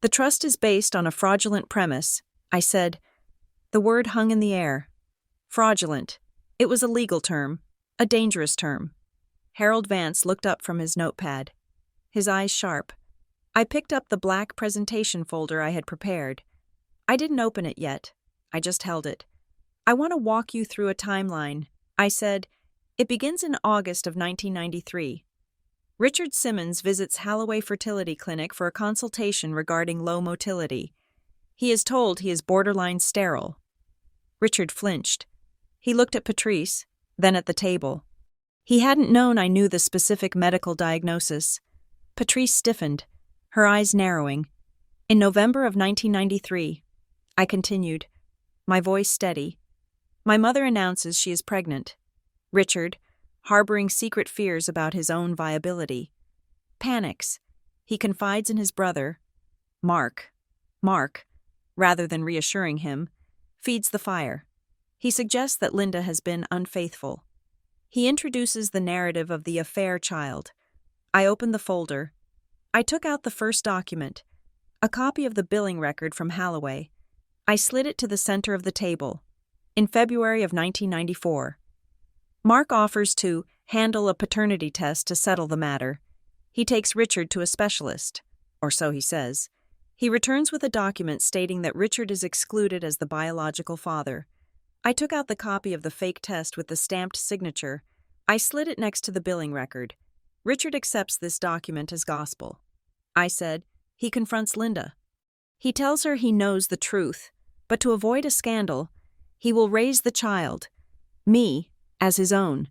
The trust is based on a fraudulent premise," I said. The word hung in the air. Fraudulent. It was a legal term, a dangerous term. Harold Vance looked up from his notepad, his eyes sharp. I picked up the black presentation folder I had prepared. I didn't open it yet. I just held it. "I want to walk you through a timeline," I said. "It begins in August of 1993. Richard Simmons visits Halloway Fertility Clinic for a consultation regarding low motility. He is told he is borderline sterile." Richard flinched. He looked at Patrice, then at the table. He hadn't known I knew the specific medical diagnosis. Patrice stiffened, her eyes narrowing. "In November of 1993, I continued, my voice steady. "My mother announces she is pregnant. Richard, harboring secret fears about his own viability, panics. He confides in his brother, Mark. Mark, rather than reassuring him, feeds the fire. He suggests that Linda has been unfaithful. He introduces the narrative of the affair child. I opened the folder. I took out the first document, a copy of the billing record from Halloway. I slid it to the center of the table. In February of 1994. Mark offers to handle a paternity test to settle the matter. He takes Richard to a specialist, or so he says. He returns with a document stating that Richard is excluded as the biological father. I took out the copy of the fake test with the stamped signature. I slid it next to the billing record. Richard accepts this document as gospel. I said, he confronts Linda. He tells her he knows the truth, But to avoid a scandal, he will raise the child, me, as his own,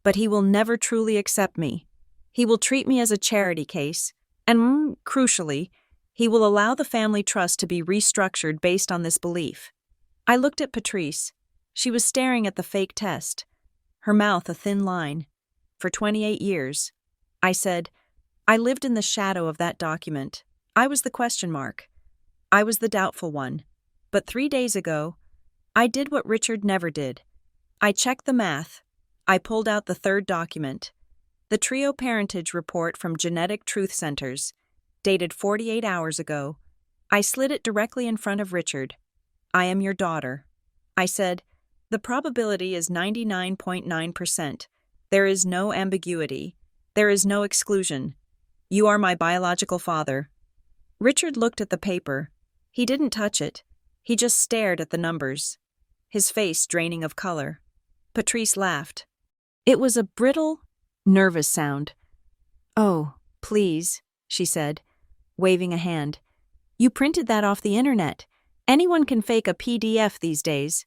but he will never truly accept me. He will treat me as a charity case, and, crucially, he will allow the family trust to be restructured based on this belief. I looked at Patrice. She was staring at the fake test, her mouth a thin line. For 28 years. I said, I lived in the shadow of that document. I was the question mark. I was the doubtful one. But 3 days ago, I did what Richard never did. I checked the math. I pulled out the third document. The trio parentage report from Genetic Truth Centers, dated 48 hours ago. I slid it directly in front of Richard. I am your daughter. I said, the probability is 99.9%. There is no ambiguity. There is no exclusion. You are my biological father. Richard looked at the paper. He didn't touch it. He just stared at the numbers, his face draining of color. Patrice laughed. It was a brittle, nervous sound. Oh, please, she said, waving a hand. You printed that off the internet. Anyone can fake a PDF these days.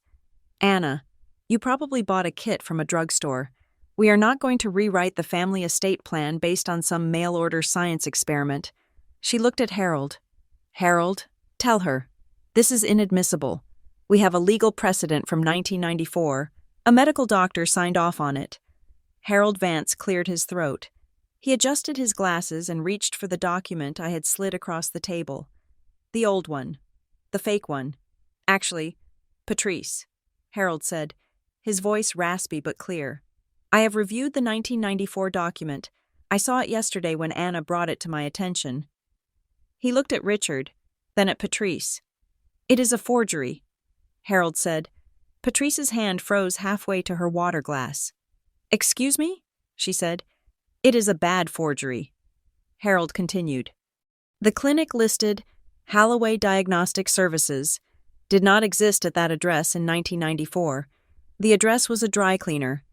Anna, you probably bought a kit from a drugstore. We are not going to rewrite the family estate plan based on some mail-order science experiment. She looked at Harold. Harold, tell her. This is inadmissible. We have a legal precedent from 1994. A medical doctor signed off on it. Harold Vance cleared his throat. He adjusted his glasses and reached for the document I had slid across the table. The old one. The fake one. Actually, Patrice, Harold said, his voice raspy but clear. I have reviewed the 1994 document. I saw it yesterday when Anna brought it to my attention. He looked at Richard, then at Patrice. It is a forgery, Harold said. Patrice's hand froze halfway to her water glass. Excuse me? She said. It is a bad forgery. Harold continued. The clinic listed Holloway Diagnostic Services did not exist at that address in 1994. The address was a dry cleaner.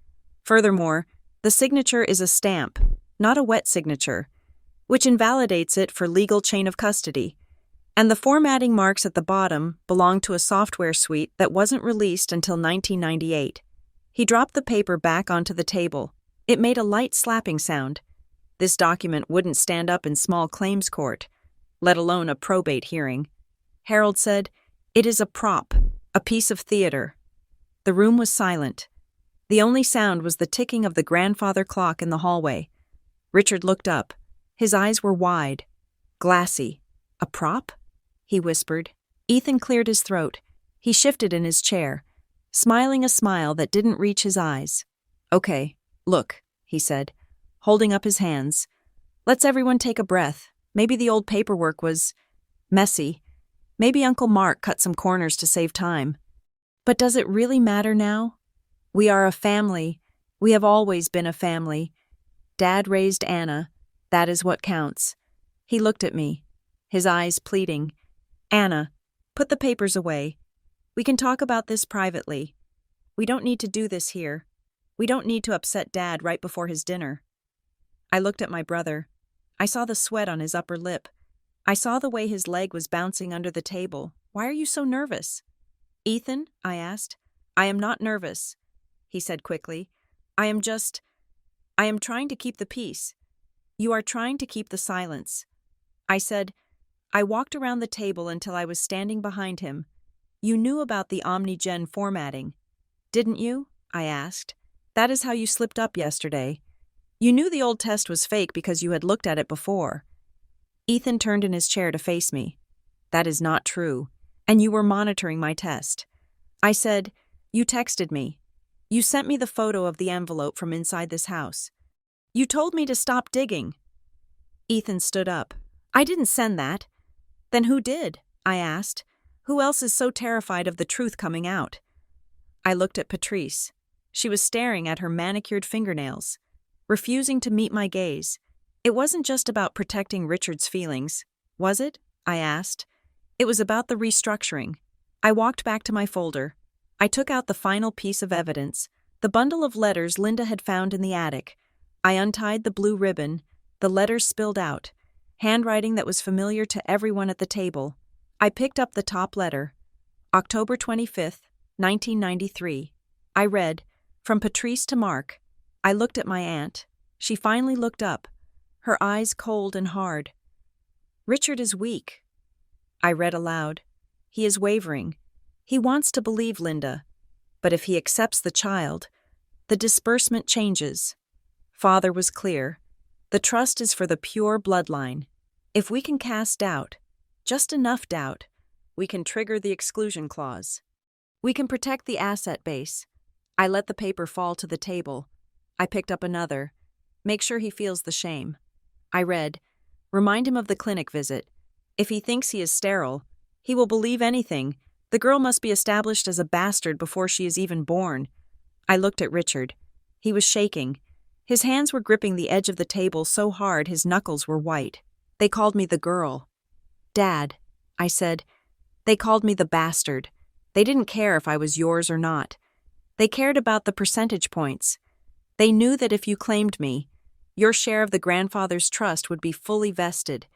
Furthermore, the signature is a stamp, not a wet signature, which invalidates it for legal chain of custody. And the formatting marks at the bottom belong to a software suite that wasn't released until 1998. He dropped the paper back onto the table. It made a light slapping sound. This document wouldn't stand up in small claims court, let alone a probate hearing. Harold said, It is a prop, a piece of theater. The room was silent. The only sound was the ticking of the grandfather clock in the hallway. Richard looked up. His eyes were wide, glassy. A prop? He whispered. Ethan cleared his throat. He shifted in his chair, smiling a smile that didn't reach his eyes. Okay, look, he said, holding up his hands. Let's everyone take a breath. Maybe the old paperwork was messy. Maybe Uncle Mark cut some corners to save time. But does it really matter now? We are a family. We have always been a family. Dad raised Anna. That is what counts. He looked at me, his eyes pleading. Anna, put the papers away. We can talk about this privately. We don't need to do this here. We don't need to upset Dad right before his dinner. I looked at my brother. I saw the sweat on his upper lip. I saw the way his leg was bouncing under the table. Why are you so nervous? Ethan, I asked. I am not nervous, he said quickly. I am trying to keep the peace. You are trying to keep the silence. I said, I walked around the table until I was standing behind him. You knew about the OmniGen formatting, didn't you? I asked. That is how you slipped up yesterday. You knew the old test was fake because you had looked at it before. Ethan turned in his chair to face me. That is not true. And you were monitoring my test. I said, you texted me. You sent me the photo of the envelope from inside this house. You told me to stop digging. Ethan stood up. I didn't send that. Then who did? I asked. Who else is so terrified of the truth coming out? I looked at Patrice. She was staring at her manicured fingernails, refusing to meet my gaze. It wasn't just about protecting Richard's feelings, was it? I asked. It was about the restructuring. I walked back to my folder. I took out the final piece of evidence, the bundle of letters Linda had found in the attic. I untied the blue ribbon. The letters spilled out, handwriting that was familiar to everyone at the table. I picked up the top letter, October 25th, 1993. I read, From Patrice to Mark. I looked at my aunt. She finally looked up, her eyes cold and hard. Richard is weak. I read aloud. He is wavering. He wants to believe Linda. But if he accepts the child, the disbursement changes. Father was clear. The trust is for the pure bloodline. If we can cast doubt, just enough doubt, we can trigger the exclusion clause. We can protect the asset base. I let the paper fall to the table. I picked up another. Make sure he feels the shame. I read, Remind him of the clinic visit. If he thinks he is sterile, he will believe anything. The girl must be established as a bastard before she is even born. I looked at Richard. He was shaking. His hands were gripping the edge of the table so hard his knuckles were white. They called me the girl. Dad, I said, they called me the bastard. They didn't care if I was yours or not. They cared about the percentage points. They knew that if you claimed me, your share of the grandfather's trust would be fully vested.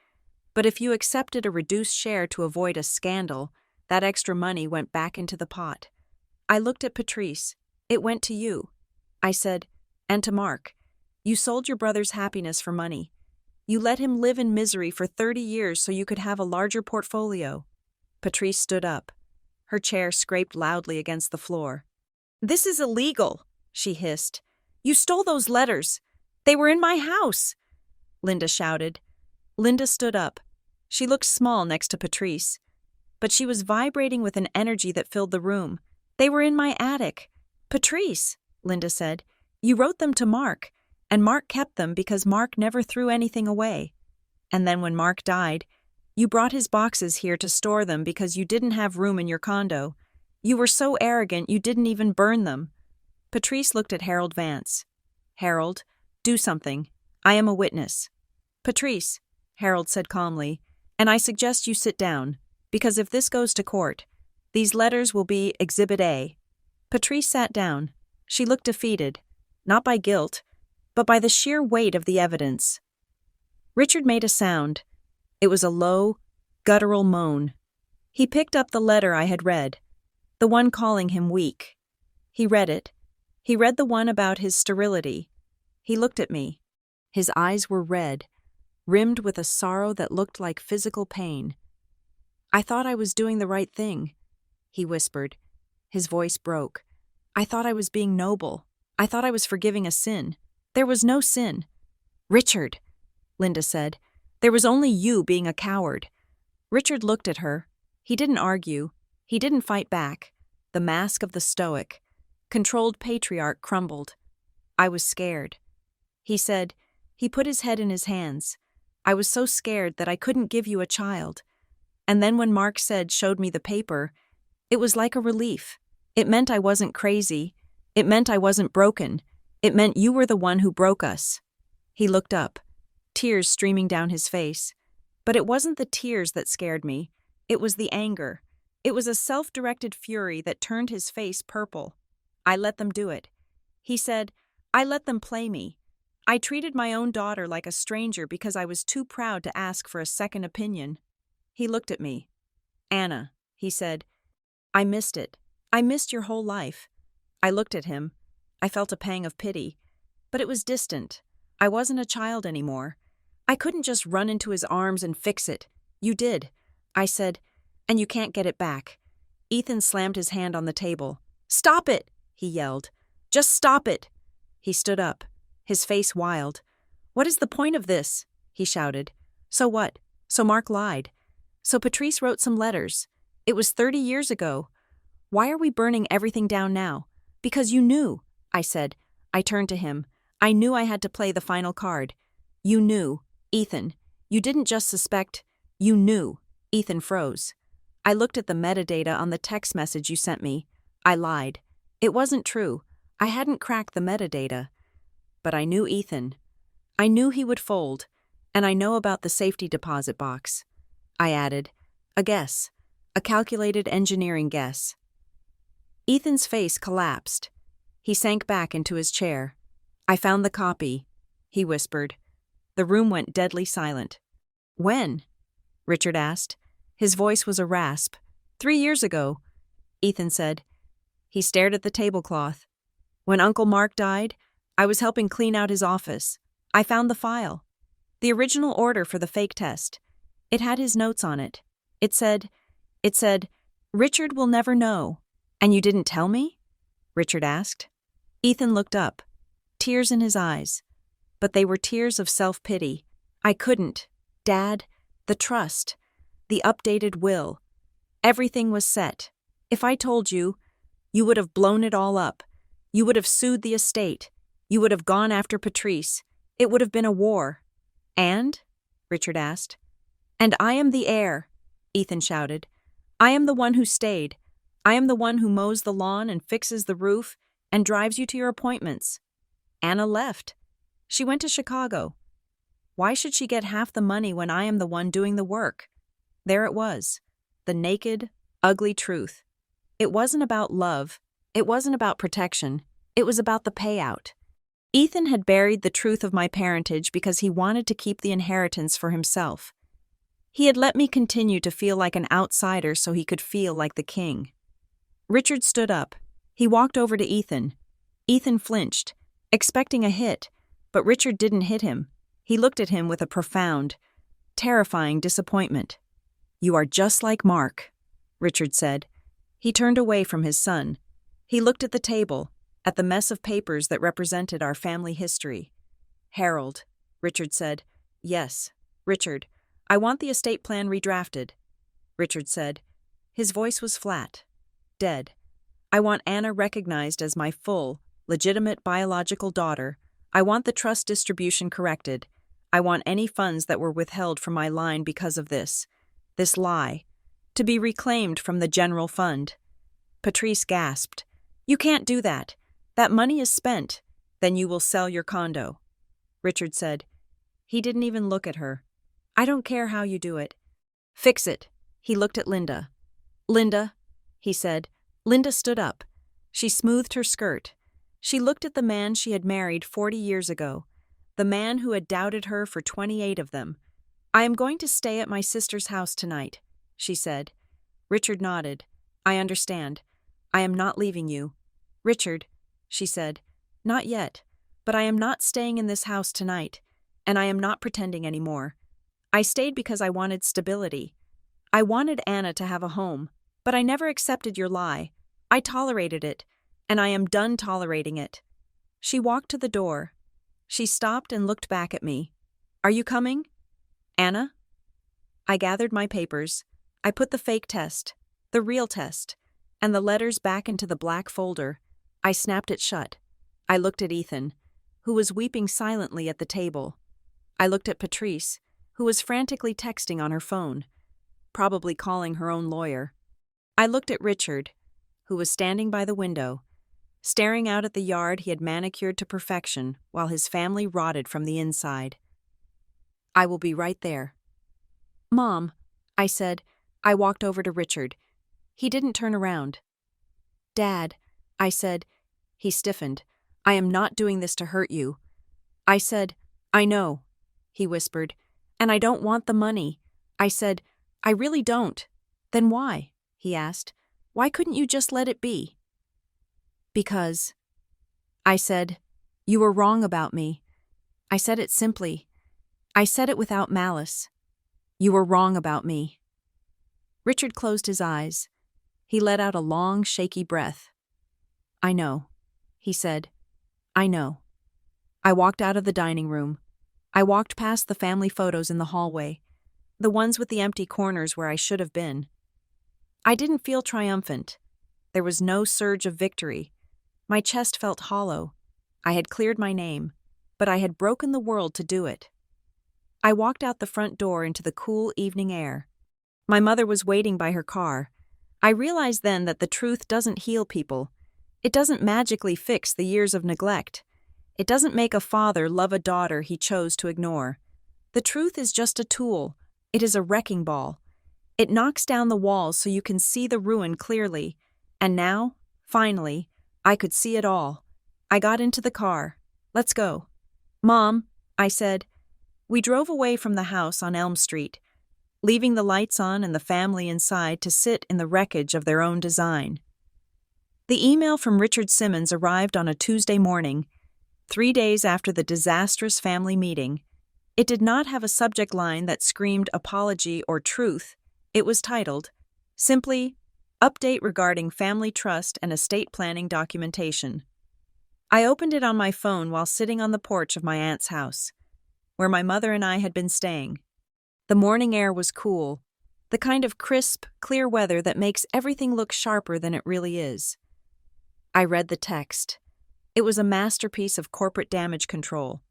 But if you accepted a reduced share to avoid a scandal, that extra money went back into the pot. I looked at Patrice. It went to you. I said, and to Mark. You sold your brother's happiness for money. You let him live in misery for 30 years so you could have a larger portfolio. Patrice stood up. Her chair scraped loudly against the floor. This is illegal, she hissed. You stole those letters. They were in my house. Linda shouted. Linda stood up. She looked small next to Patrice, but she was vibrating with an energy that filled the room. They were in my attic. Patrice, Linda said, you wrote them to Mark, and Mark kept them because Mark never threw anything away. And then when Mark died, you brought his boxes here to store them because you didn't have room in your condo. You were so arrogant you didn't even burn them. Patrice looked at Harold Vance. Harold, do something. I am a witness. Patrice, Harold said calmly, and I suggest you sit down, because if this goes to court, these letters will be Exhibit A. Patrice sat down. She looked defeated, not by guilt, but by the sheer weight of the evidence. Richard made a sound. It was a low, guttural moan. He picked up the letter I had read, the one calling him weak. He read it. He read the one about his sterility. He looked at me. His eyes were red, rimmed with a sorrow that looked like physical pain. I thought I was doing the right thing, he whispered. His voice broke. I thought I was being noble. I thought I was forgiving a sin. There was no sin. Richard, Linda said. There was only you being a coward. Richard looked at her. He didn't argue. He didn't fight back. The mask of the stoic, controlled patriarch crumbled. I was scared. He said, he put his head in his hands. I was so scared that I couldn't give you a child. And then when Mark showed me the paper, it was like a relief. It meant I wasn't crazy. It meant I wasn't broken. It meant you were the one who broke us. He looked up, tears streaming down his face. But it wasn't the tears that scared me. It was the anger. It was a self-directed fury that turned his face purple. I let them do it. He said, I let them play me. I treated my own daughter like a stranger because I was too proud to ask for a second opinion. He looked at me. Anna, he said, I missed it. I missed your whole life. I looked at him. I felt a pang of pity, but it was distant. I wasn't a child anymore. I couldn't just run into his arms and fix it. You did. I said, and you can't get it back. Ethan slammed his hand on the table. Stop it, he yelled. Just stop it. He stood up, his face wild. What is the point of this? He shouted. So what? So Mark lied. So Patrice wrote some letters. It was 30 years ago. Why are we burning everything down now? Because you knew, I said. I turned to him. I knew I had to play the final card. You knew, Ethan. You didn't just suspect. You knew. Ethan froze. I looked at the metadata on the text message you sent me. I lied. It wasn't true. I hadn't cracked the metadata. But I knew Ethan. I knew he would fold, and I know about the safety deposit box. I added, a guess, a calculated engineering guess. Ethan's face collapsed. He sank back into his chair. I found the copy, he whispered. The room went deadly silent. When? Richard asked. His voice was a rasp. 3 years ago. Ethan said. He stared at the tablecloth. When Uncle Mark died, I was helping clean out his office. I found the file. The original order for the fake test. It had his notes on it. It said, Richard will never know. And you didn't tell me? Richard asked. Ethan looked up, tears in his eyes. But they were tears of self-pity. I couldn't. Dad, the trust, the updated will. Everything was set. If I told you, you would have blown it all up. You would have sued the estate. You would have gone after Patrice. It would have been a war. And? Richard asked. And I am the heir, Ethan shouted. I am the one who stayed. I am the one who mows the lawn and fixes the roof and drives you to your appointments. Anna left. She went to Chicago. Why should she get half the money when I am the one doing the work? There it was, the naked, ugly truth. It wasn't about love. It wasn't about protection. It was about the payout. Ethan had buried the truth of my parentage because he wanted to keep the inheritance for himself. He had let me continue to feel like an outsider so he could feel like the king. Richard stood up. He walked over to Ethan. Ethan flinched, expecting a hit, but Richard didn't hit him. He looked at him with a profound, terrifying disappointment. You are just like Mark, Richard said. He turned away from his son. He looked at the table, at the mess of papers that represented our family history. Harold, Richard said. Yes, Richard, I want the estate plan redrafted, Richard said. His voice was flat, dead. I want Anna recognized as my full, legitimate biological daughter. I want the trust distribution corrected. I want any funds that were withheld from my line because of this lie, to be reclaimed from the general fund. Patrice gasped. You can't do that. That money is spent. Then you will sell your condo. Richard said. He didn't even look at her. I don't care how you do it. Fix it. He looked at Linda. Linda, he said. Linda stood up. She smoothed her skirt. She looked at the man she had married 40 years ago, the man who had doubted her for 28 of them. I am going to stay at my sister's house tonight, she said. Richard nodded. I understand. I am not leaving you. Richard, she said. Not yet, but I am not staying in this house tonight, and I am not pretending anymore. I stayed because I wanted stability. I wanted Anna to have a home, but I never accepted your lie. I tolerated it, and I am done tolerating it. She walked to the door. She stopped and looked back at me. Are you coming? Anna? I gathered my papers. I put the fake test, the real test, and the letters back into the black folder. I snapped it shut. I looked at Ethan, who was weeping silently at the table. I looked at Patrice, who was frantically texting on her phone, probably calling her own lawyer. I looked at Richard, who was standing by the window, staring out at the yard he had manicured to perfection while his family rotted from the inside. I will be right there. Mom, I said. I walked over to Richard. He didn't turn around. Dad, I said. He stiffened. I am not doing this to hurt you. I said, I know, he whispered, and I don't want the money. I said, I really don't. Then why? He asked. Why couldn't you just let it be? Because, I said, you were wrong about me. I said it simply. I said it without malice. You were wrong about me. Richard closed his eyes. He let out a long, shaky breath. I know, he said. I know. I walked out of the dining room. I walked past the family photos in the hallway, the ones with the empty corners where I should have been. I didn't feel triumphant. There was no surge of victory. My chest felt hollow. I had cleared my name, but I had broken the world to do it. I walked out the front door into the cool evening air. My mother was waiting by her car. I realized then that the truth doesn't heal people. It doesn't magically fix the years of neglect. It doesn't make a father love a daughter he chose to ignore. The truth is just a tool. It is a wrecking ball. It knocks down the walls so you can see the ruin clearly. And now, finally, I could see it all. I got into the car. Let's go. Mom, I said. We drove away from the house on Elm Street, leaving the lights on and the family inside to sit in the wreckage of their own design. The email from Richard Simmons arrived on a Tuesday morning, 3 days after the disastrous family meeting. It did not have a subject line that screamed apology or truth. It was titled, simply, Update regarding family trust and estate planning documentation. I opened it on my phone while sitting on the porch of my aunt's house, where my mother and I had been staying. The morning air was cool, the kind of crisp, clear weather that makes everything look sharper than it really is. I read the text. It was a masterpiece of corporate damage control.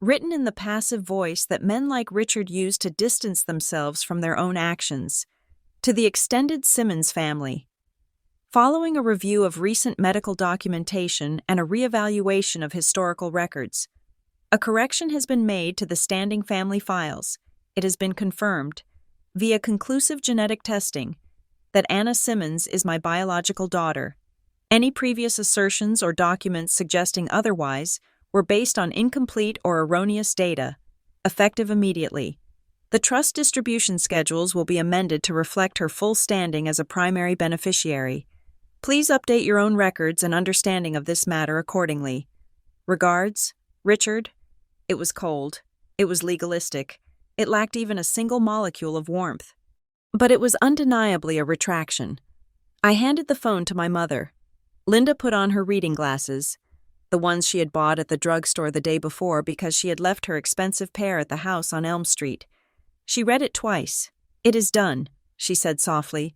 Written in the passive voice that men like Richard use to distance themselves from their own actions. To the extended Simmons family. Following a review of recent medical documentation and a reevaluation of historical records, a correction has been made to the standing family files. It has been confirmed, via conclusive genetic testing, that Anna Simmons is my biological daughter. Any previous assertions or documents suggesting otherwise were based on incomplete or erroneous data, effective immediately. The trust distribution schedules will be amended to reflect her full standing as a primary beneficiary. Please update your own records and understanding of this matter accordingly. Regards, Richard. It was cold. It was legalistic. It lacked even a single molecule of warmth. But it was undeniably a retraction. I handed the phone to my mother. Linda put on her reading glasses, the ones she had bought at the drugstore the day before because she had left her expensive pair at the house on Elm Street. She read it twice. It is done, she said softly.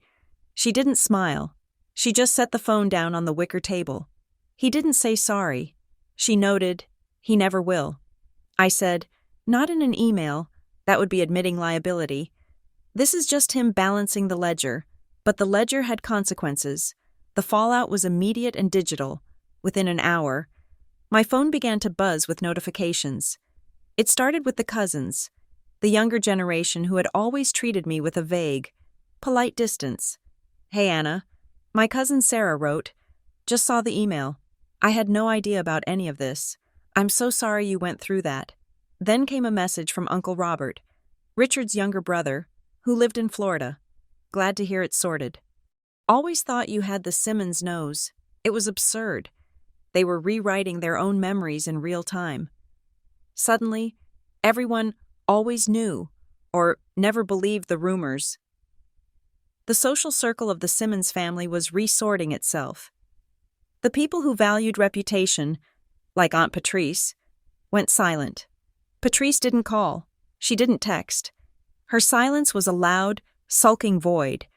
She didn't smile. She just set the phone down on the wicker table. He didn't say sorry. She noted, he never will. I said, not in an email. That would be admitting liability. This is just him balancing the ledger. But the ledger had consequences. The fallout was immediate and digital. Within an hour, my phone began to buzz with notifications. It started with the cousins, the younger generation who had always treated me with a vague, polite distance. Hey, Anna. My cousin Sarah wrote, just saw the email. I had no idea about any of this. I'm so sorry you went through that. Then came a message from Uncle Robert, Richard's younger brother, who lived in Florida. Glad to hear it's sorted. Always thought you had the Simmons nose. It was absurd. They were rewriting their own memories in real time. Suddenly, everyone always knew, or never believed the rumors. The social circle of the Simmons family was resorting itself. The people who valued reputation, like Aunt Patrice, went silent. Patrice didn't call. She didn't text. Her silence was a loud, sulking void.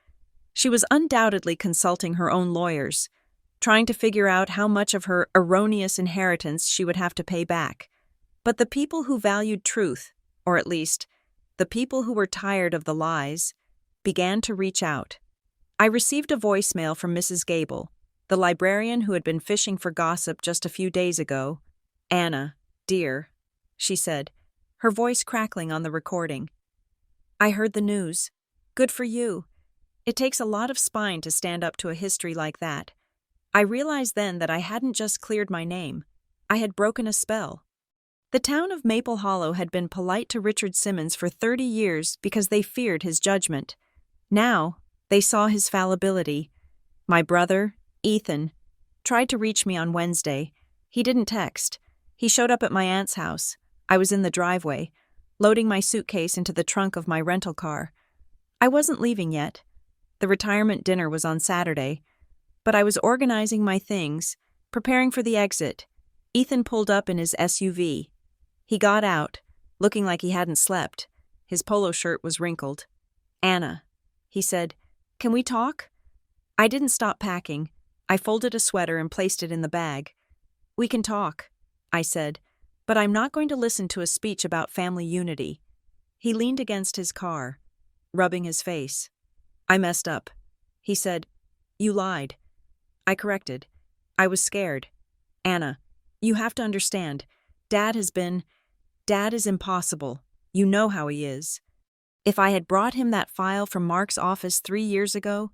She was undoubtedly consulting her own lawyers, trying to figure out how much of her erroneous inheritance she would have to pay back. But the people who valued truth, or at least, the people who were tired of the lies, began to reach out. I received a voicemail from Mrs. Gable, the librarian who had been fishing for gossip just a few days ago. Anna, dear, she said, her voice crackling on the recording. I heard the news. Good for you. It takes a lot of spine to stand up to a history like that. I realized then that I hadn't just cleared my name. I had broken a spell. The town of Maple Hollow had been polite to Richard Simmons for 30 years because they feared his judgment. Now, they saw his fallibility. My brother, Ethan, tried to reach me on Wednesday. He didn't text. He showed up at my aunt's house. I was in the driveway, loading my suitcase into the trunk of my rental car. I wasn't leaving yet. The retirement dinner was on Saturday, but I was organizing my things, preparing for the exit. Ethan pulled up in his SUV. He got out, looking like he hadn't slept. His polo shirt was wrinkled. Anna, he said, can we talk? I didn't stop packing. I folded a sweater and placed it in the bag. We can talk, I said, but I'm not going to listen to a speech about family unity. He leaned against his car, rubbing his face. I messed up. He said, you lied. I corrected. I was scared. Anna, you have to understand. Dad is impossible. You know how he is. If I had brought him that file from Mark's office 3 years ago,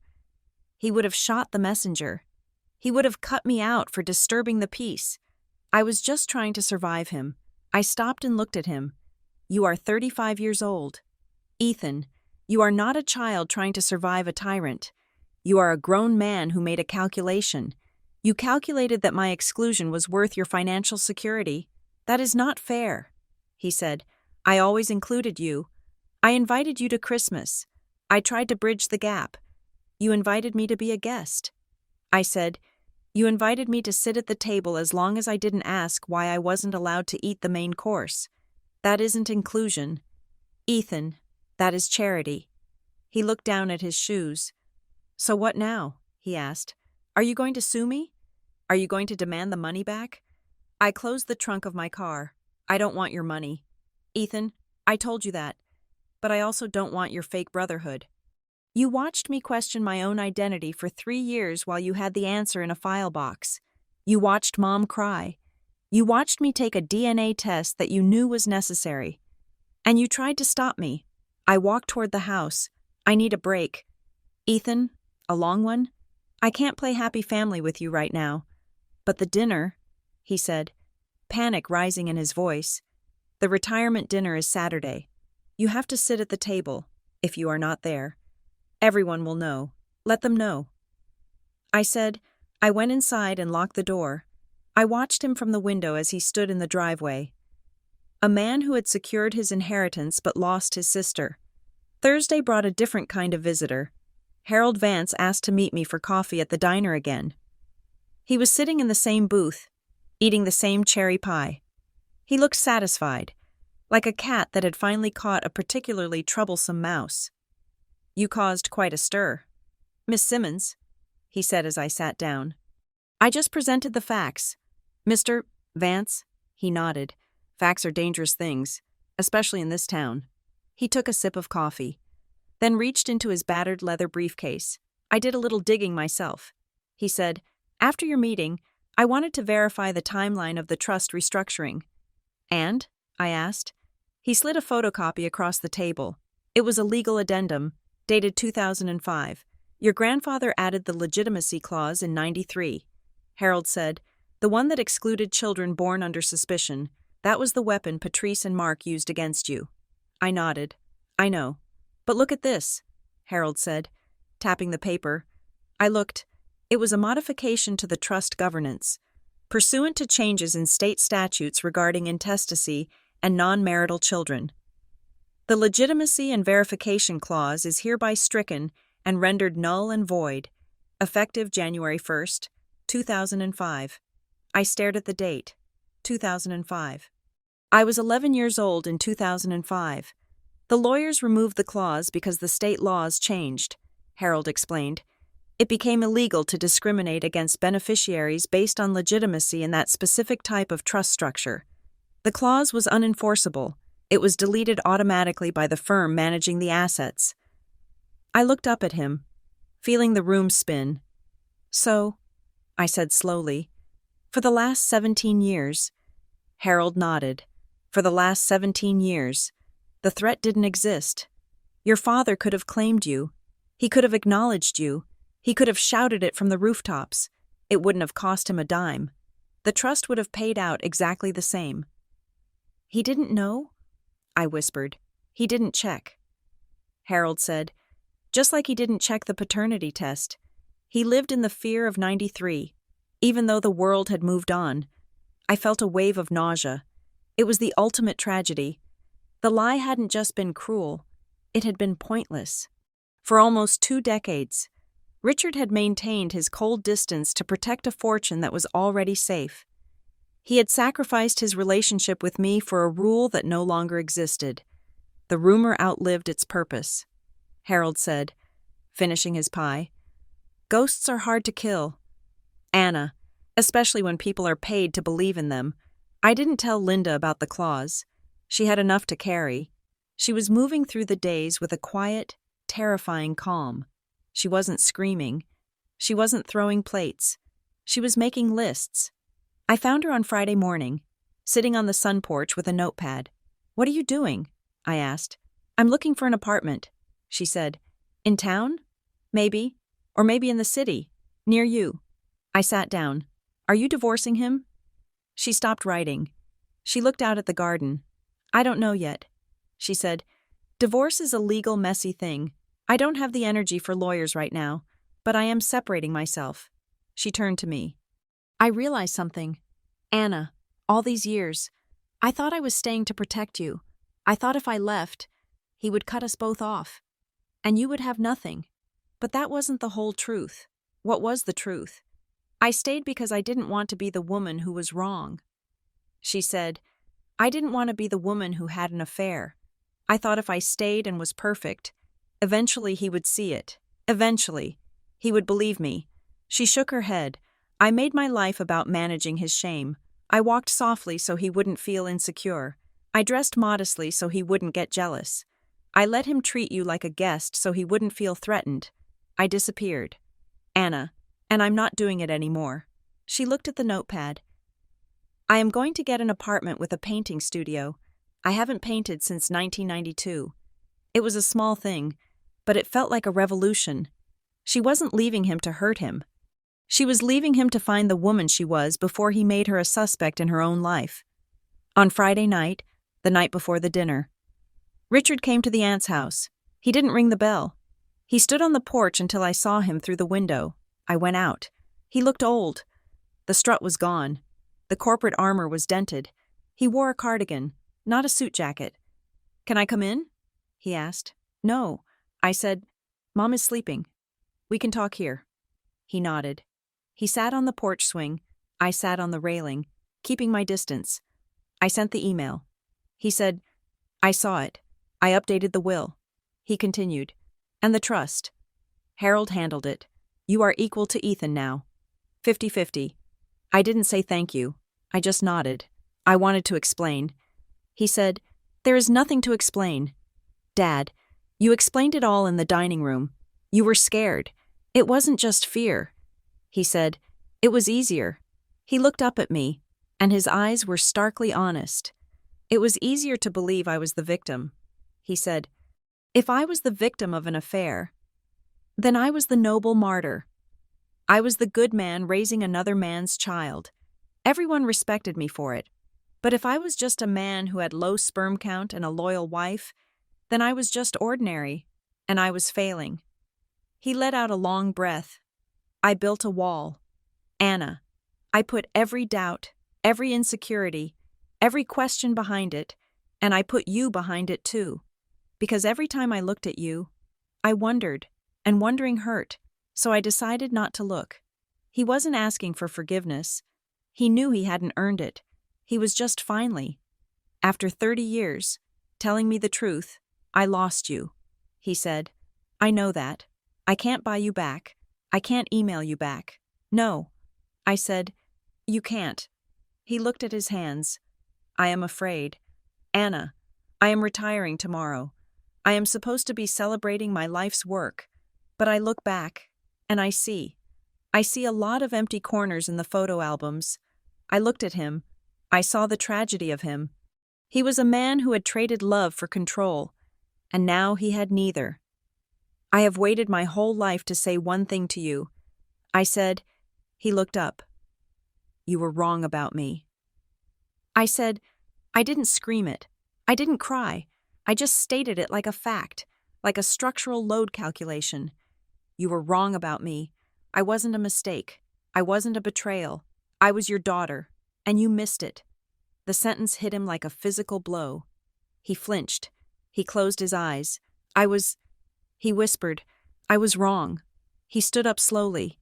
he would have shot the messenger. He would have cut me out for disturbing the peace. I was just trying to survive him. I stopped and looked at him. You are 35 years old. Ethan, you are not a child trying to survive a tyrant. You are a grown man who made a calculation. You calculated that my exclusion was worth your financial security. That is not fair, he said. I always included you. I invited you to Christmas. I tried to bridge the gap. You invited me to be a guest. I said, you invited me to sit at the table as long as I didn't ask why I wasn't allowed to eat the main course. That isn't inclusion. Ethan, that is charity. He looked down at his shoes. So what now? He asked. Are you going to sue me? Are you going to demand the money back? I closed the trunk of my car. I don't want your money. Ethan, I told you that. But I also don't want your fake brotherhood. You watched me question my own identity for 3 years while you had the answer in a file box. You watched Mom cry. You watched me take a DNA test that you knew was necessary. And you tried to stop me. I walked toward the house. I need a break. Ethan, a long one? I can't play happy family with you right now. But the dinner, he said, panic rising in his voice. The retirement dinner is Saturday. You have to sit at the table, if you are not there. Everyone will know. Let them know. I said, I went inside and locked the door. I watched him from the window as he stood in the driveway. A man who had secured his inheritance but lost his sister. Thursday brought a different kind of visitor. Harold Vance asked to meet me for coffee at the diner again. He was sitting in the same booth, eating the same cherry pie. He looked satisfied, like a cat that had finally caught a particularly troublesome mouse. You caused quite a stir. Miss Simmons, he said as I sat down. I just presented the facts. Mr. Vance, he nodded. Facts are dangerous things, especially in this town. He took a sip of coffee, then reached into his battered leather briefcase. I did a little digging myself. He said, after your meeting, I wanted to verify the timeline of the trust restructuring. And? I asked. He slid a photocopy across the table. It was a legal addendum, dated 2005. Your grandfather added the legitimacy clause in 93. Harold said, the one that excluded children born under suspicion. That was the weapon Patrice and Mark used against you. I nodded. I know. But look at this, Harold said, tapping the paper. I looked. It was a modification to the trust governance, pursuant to changes in state statutes regarding intestacy and non-marital children. The legitimacy and verification clause is hereby stricken and rendered null and void, effective January 1st, 2005. I stared at the date, 2005. I was 11 years old in 2005. The lawyers removed the clause because the state laws changed, Harold explained. It became illegal to discriminate against beneficiaries based on legitimacy in that specific type of trust structure. The clause was unenforceable. It was deleted automatically by the firm managing the assets. I looked up at him, feeling the room spin. So, I said slowly, for the last 17 years. Harold nodded. For the last 17 years. The threat didn't exist. Your father could have claimed you. He could have acknowledged you. He could have shouted it from the rooftops. It wouldn't have cost him a dime. The trust would have paid out exactly the same. He didn't know? I whispered. He didn't check. Harold said, just like he didn't check the paternity test. He lived in the fear of 93, even though the world had moved on. I felt a wave of nausea. It was the ultimate tragedy. The lie hadn't just been cruel, it had been pointless. For almost 2 decades, Richard had maintained his cold distance to protect a fortune that was already safe. He had sacrificed his relationship with me for a rule that no longer existed. The rumor outlived its purpose, Harold said, finishing his pie. Ghosts are hard to kill. Anna, especially when people are paid to believe in them. I didn't tell Linda about the clause. She had enough to carry. She was moving through the days with a quiet, terrifying calm. She wasn't screaming. She wasn't throwing plates. She was making lists. I found her on Friday morning, sitting on the sun porch with a notepad. What are you doing? I asked. I'm looking for an apartment, she said. In town? Maybe. Or maybe in the city. Near you. I sat down. Are you divorcing him? She stopped writing. She looked out at the garden. I don't know yet, she said. Divorce is a legal, messy thing. I don't have the energy for lawyers right now, but I am separating myself. She turned to me. I realized something. Anna, all these years, I thought I was staying to protect you. I thought if I left, he would cut us both off. And you would have nothing. But that wasn't the whole truth. What was the truth? I stayed because I didn't want to be the woman who was wrong. She said, I didn't want to be the woman who had an affair. I thought if I stayed and was perfect, eventually he would see it. Eventually, he would believe me. She shook her head. I made my life about managing his shame. I walked softly so he wouldn't feel insecure. I dressed modestly so he wouldn't get jealous. I let him treat you like a guest so he wouldn't feel threatened. I disappeared. Anna, and I'm not doing it anymore. She looked at the notepad. I am going to get an apartment with a painting studio. I haven't painted since 1992. It was a small thing, but it felt like a revolution. She wasn't leaving him to hurt him. She was leaving him to find the woman she was before he made her a suspect in her own life. On Friday night, the night before the dinner, Richard came to the aunt's house. He didn't ring the bell. He stood on the porch until I saw him through the window. I went out. He looked old. The strut was gone. The corporate armor was dented. He wore a cardigan, not a suit jacket. Can I come in? He asked. No. I said, Mom is sleeping. We can talk here. He nodded. He sat on the porch swing. I sat on the railing, keeping my distance. I sent the email. He said, I saw it. I updated the will. He continued. And the trust. Harold handled it. You are equal to Ethan now. 50-50. I didn't say thank you. I just nodded. I wanted to explain. He said, There is nothing to explain. Dad, you explained it all in the dining room. You were scared. It wasn't just fear. He said, It was easier. He looked up at me, and his eyes were starkly honest. It was easier to believe I was the victim. He said, If I was the victim of an affair, then I was the noble martyr. I was the good man raising another man's child. Everyone respected me for it. But if I was just a man who had low sperm count and a loyal wife, then I was just ordinary, and I was failing. He let out a long breath. I built a wall. Anna, I put every doubt, every insecurity, every question behind it, and I put you behind it too. Because every time I looked at you, I wondered, and wondering hurt, so I decided not to look. He wasn't asking for forgiveness. He knew he hadn't earned it. He was just finally, after 30 years, telling me the truth, I lost you. He said, I know that. I can't buy you back. I can't email you back. No. I said, You can't. He looked at his hands. I am afraid. Anna, I am retiring tomorrow. I am supposed to be celebrating my life's work. But I look back, and I see a lot of empty corners in the photo albums. I looked at him. I saw the tragedy of him. He was a man who had traded love for control, and now he had neither. I have waited my whole life to say one thing to you. I said, he looked up. You were wrong about me. I said, I didn't scream it. I didn't cry. I just stated it like a fact, like a structural load calculation. You were wrong about me. I wasn't a mistake. I wasn't a betrayal. I was your daughter, and you missed it. The sentence hit him like a physical blow. He flinched. He closed his eyes. He whispered, I was wrong. He stood up slowly.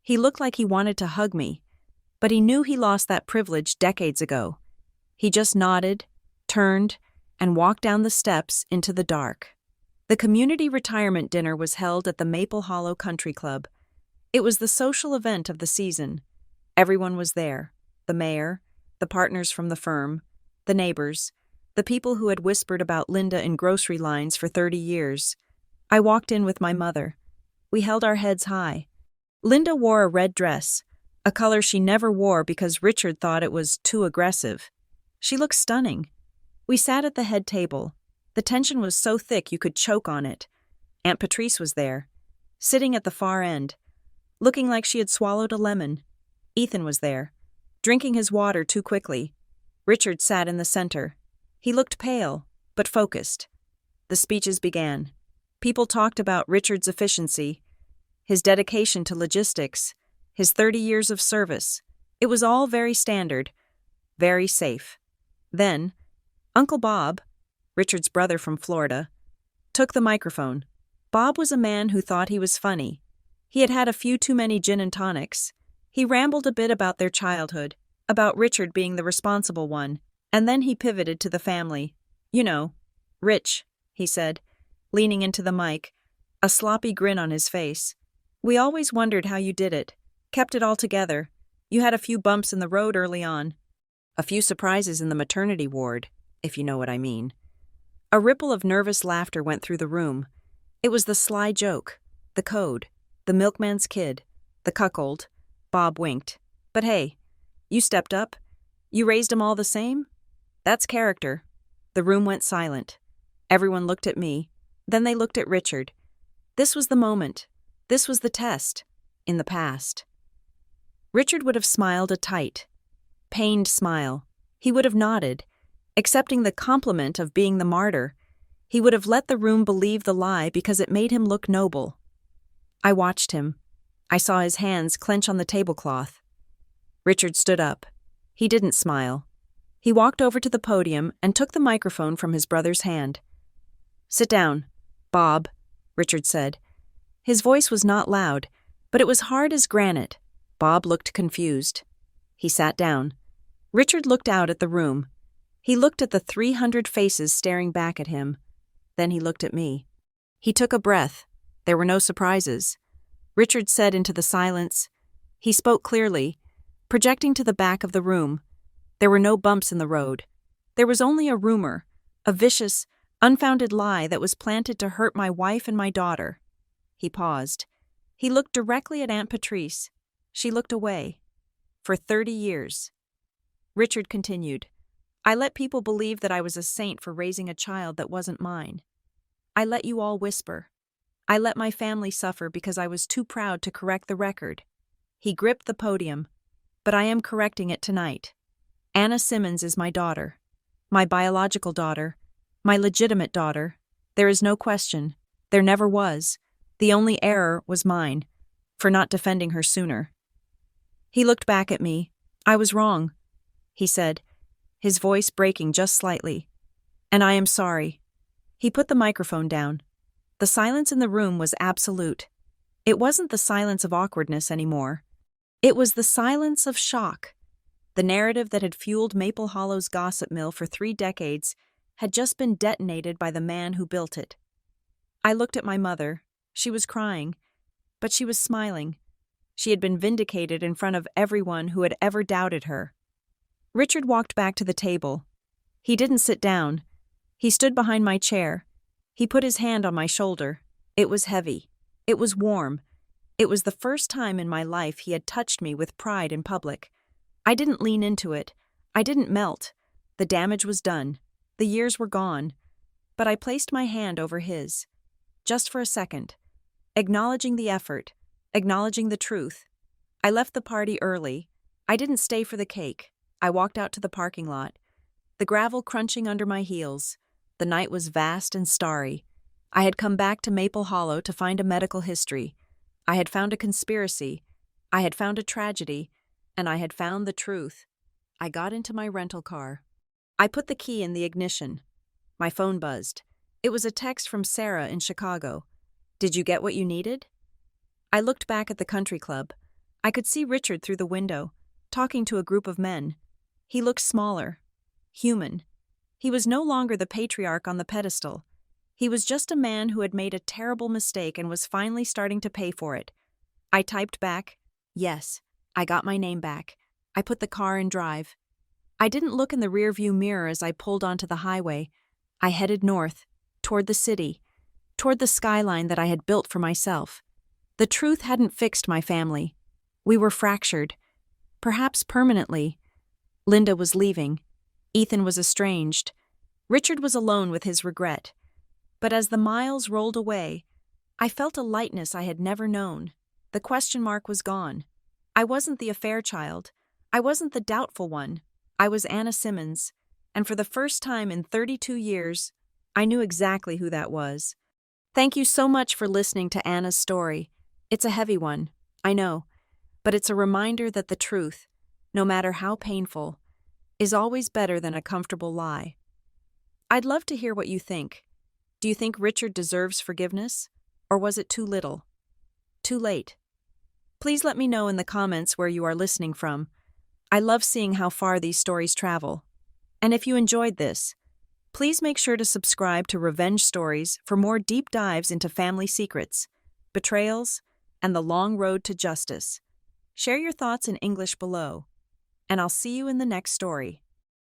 He looked like he wanted to hug me, but he knew he lost that privilege decades ago. He just nodded, turned, and walked down the steps into the dark. The community retirement dinner was held at the Maple Hollow Country Club. It was the social event of the season. Everyone was there. The mayor, the partners from the firm, the neighbors, the people who had whispered about Linda in grocery lines for 30 years. I walked in with my mother. We held our heads high. Linda wore a red dress, a color she never wore because Richard thought it was too aggressive. She looked stunning. We sat at the head table. The tension was so thick you could choke on it. Aunt Patrice was there, sitting at the far end, looking like she had swallowed a lemon. Ethan was there, drinking his water too quickly. Richard sat in the center. He looked pale, but focused. The speeches began. People talked about Richard's efficiency, his dedication to logistics, his 30 years of service. It was all very standard, very safe. Then, Uncle Bob, Richard's brother from Florida, took the microphone. Bob was a man who thought he was funny. He had had a few too many gin and tonics. He rambled a bit about their childhood, about Richard being the responsible one, and then he pivoted to the family. You know, Rich, he said, leaning into the mic, a sloppy grin on his face. We always wondered how you did it, kept it all together. You had a few bumps in the road early on. A few surprises in the maternity ward, if you know what I mean. A ripple of nervous laughter went through the room. It was the sly joke, the code, the milkman's kid, the cuckold. Bob winked. But hey, you stepped up. You raised 'em all the same? That's character. The room went silent. Everyone looked at me. Then they looked at Richard. This was the moment. This was the test. In the past. Richard would have smiled a tight, pained smile. He would have nodded, accepting the compliment of being the martyr. He would have let the room believe the lie because it made him look noble. I watched him. I saw his hands clench on the tablecloth. Richard stood up. He didn't smile. He walked over to the podium and took the microphone from his brother's hand. Sit down, Bob, Richard said. His voice was not loud, but it was hard as granite. Bob looked confused. He sat down. Richard looked out at the room. He looked at the 300 faces staring back at him. Then he looked at me. He took a breath. There were no surprises. Richard said into the silence. He spoke clearly, projecting to the back of the room. There were no bumps in the road. There was only a rumor, a vicious, unfounded lie that was planted to hurt my wife and my daughter. He paused. He looked directly at Aunt Patrice. She looked away. For 30 years. Richard continued. I let people believe that I was a saint for raising a child that wasn't mine. I let you all whisper. I let my family suffer because I was too proud to correct the record. He gripped the podium. But I am correcting it tonight. Anna Simmons is my daughter. My biological daughter. My legitimate daughter. There is no question. There never was. The only error was mine, for not defending her sooner. He looked back at me. I was wrong, he said, his voice breaking just slightly. And I am sorry. He put the microphone down. The silence in the room was absolute. It wasn't the silence of awkwardness anymore. It was the silence of shock. The narrative that had fueled Maple Hollow's gossip mill for 3 decades had just been detonated by the man who built it. I looked at my mother. She was crying, but she was smiling. She had been vindicated in front of everyone who had ever doubted her. Richard walked back to the table. He didn't sit down. He stood behind my chair. He put his hand on my shoulder. It was heavy. It was warm. It was the first time in my life he had touched me with pride in public. I didn't lean into it. I didn't melt. The damage was done. The years were gone. But I placed my hand over his. Just for a second. Acknowledging the effort. Acknowledging the truth. I left the party early. I didn't stay for the cake. I walked out to the parking lot. The gravel crunching under my heels. The night was vast and starry. I had come back to Maple Hollow to find a medical history. I had found a conspiracy. I had found a tragedy. And I had found the truth. I got into my rental car. I put the key in the ignition. My phone buzzed. It was a text from Sarah in Chicago. Did you get what you needed? I looked back at the country club. I could see Richard through the window, talking to a group of men. He looked smaller. Human. He was no longer the patriarch on the pedestal. He was just a man who had made a terrible mistake and was finally starting to pay for it. I typed back, yes, I got my name back. I put the car in drive. I didn't look in the rearview mirror as I pulled onto the highway. I headed north, toward the city, toward the skyline that I had built for myself. The truth hadn't fixed my family. We were fractured, perhaps permanently. Linda was leaving. Ethan was estranged. Richard was alone with his regret. But as the miles rolled away, I felt a lightness I had never known. The question mark was gone. I wasn't the affair child. I wasn't the doubtful one. I was Anna Simmons, and for the first time in 32 years, I knew exactly who that was. Thank you so much for listening to Anna's story. It's a heavy one, I know, but it's a reminder that the truth, no matter how painful, is always better than a comfortable lie. I'd love to hear what you think. Do you think Richard deserves forgiveness? Or was it too little? Too late? Please let me know in the comments where you are listening from. I love seeing how far these stories travel. And if you enjoyed this, please make sure to subscribe to Revenge Stories for more deep dives into family secrets, betrayals, and the long road to justice. Share your thoughts in English below, and I'll see you in the next story.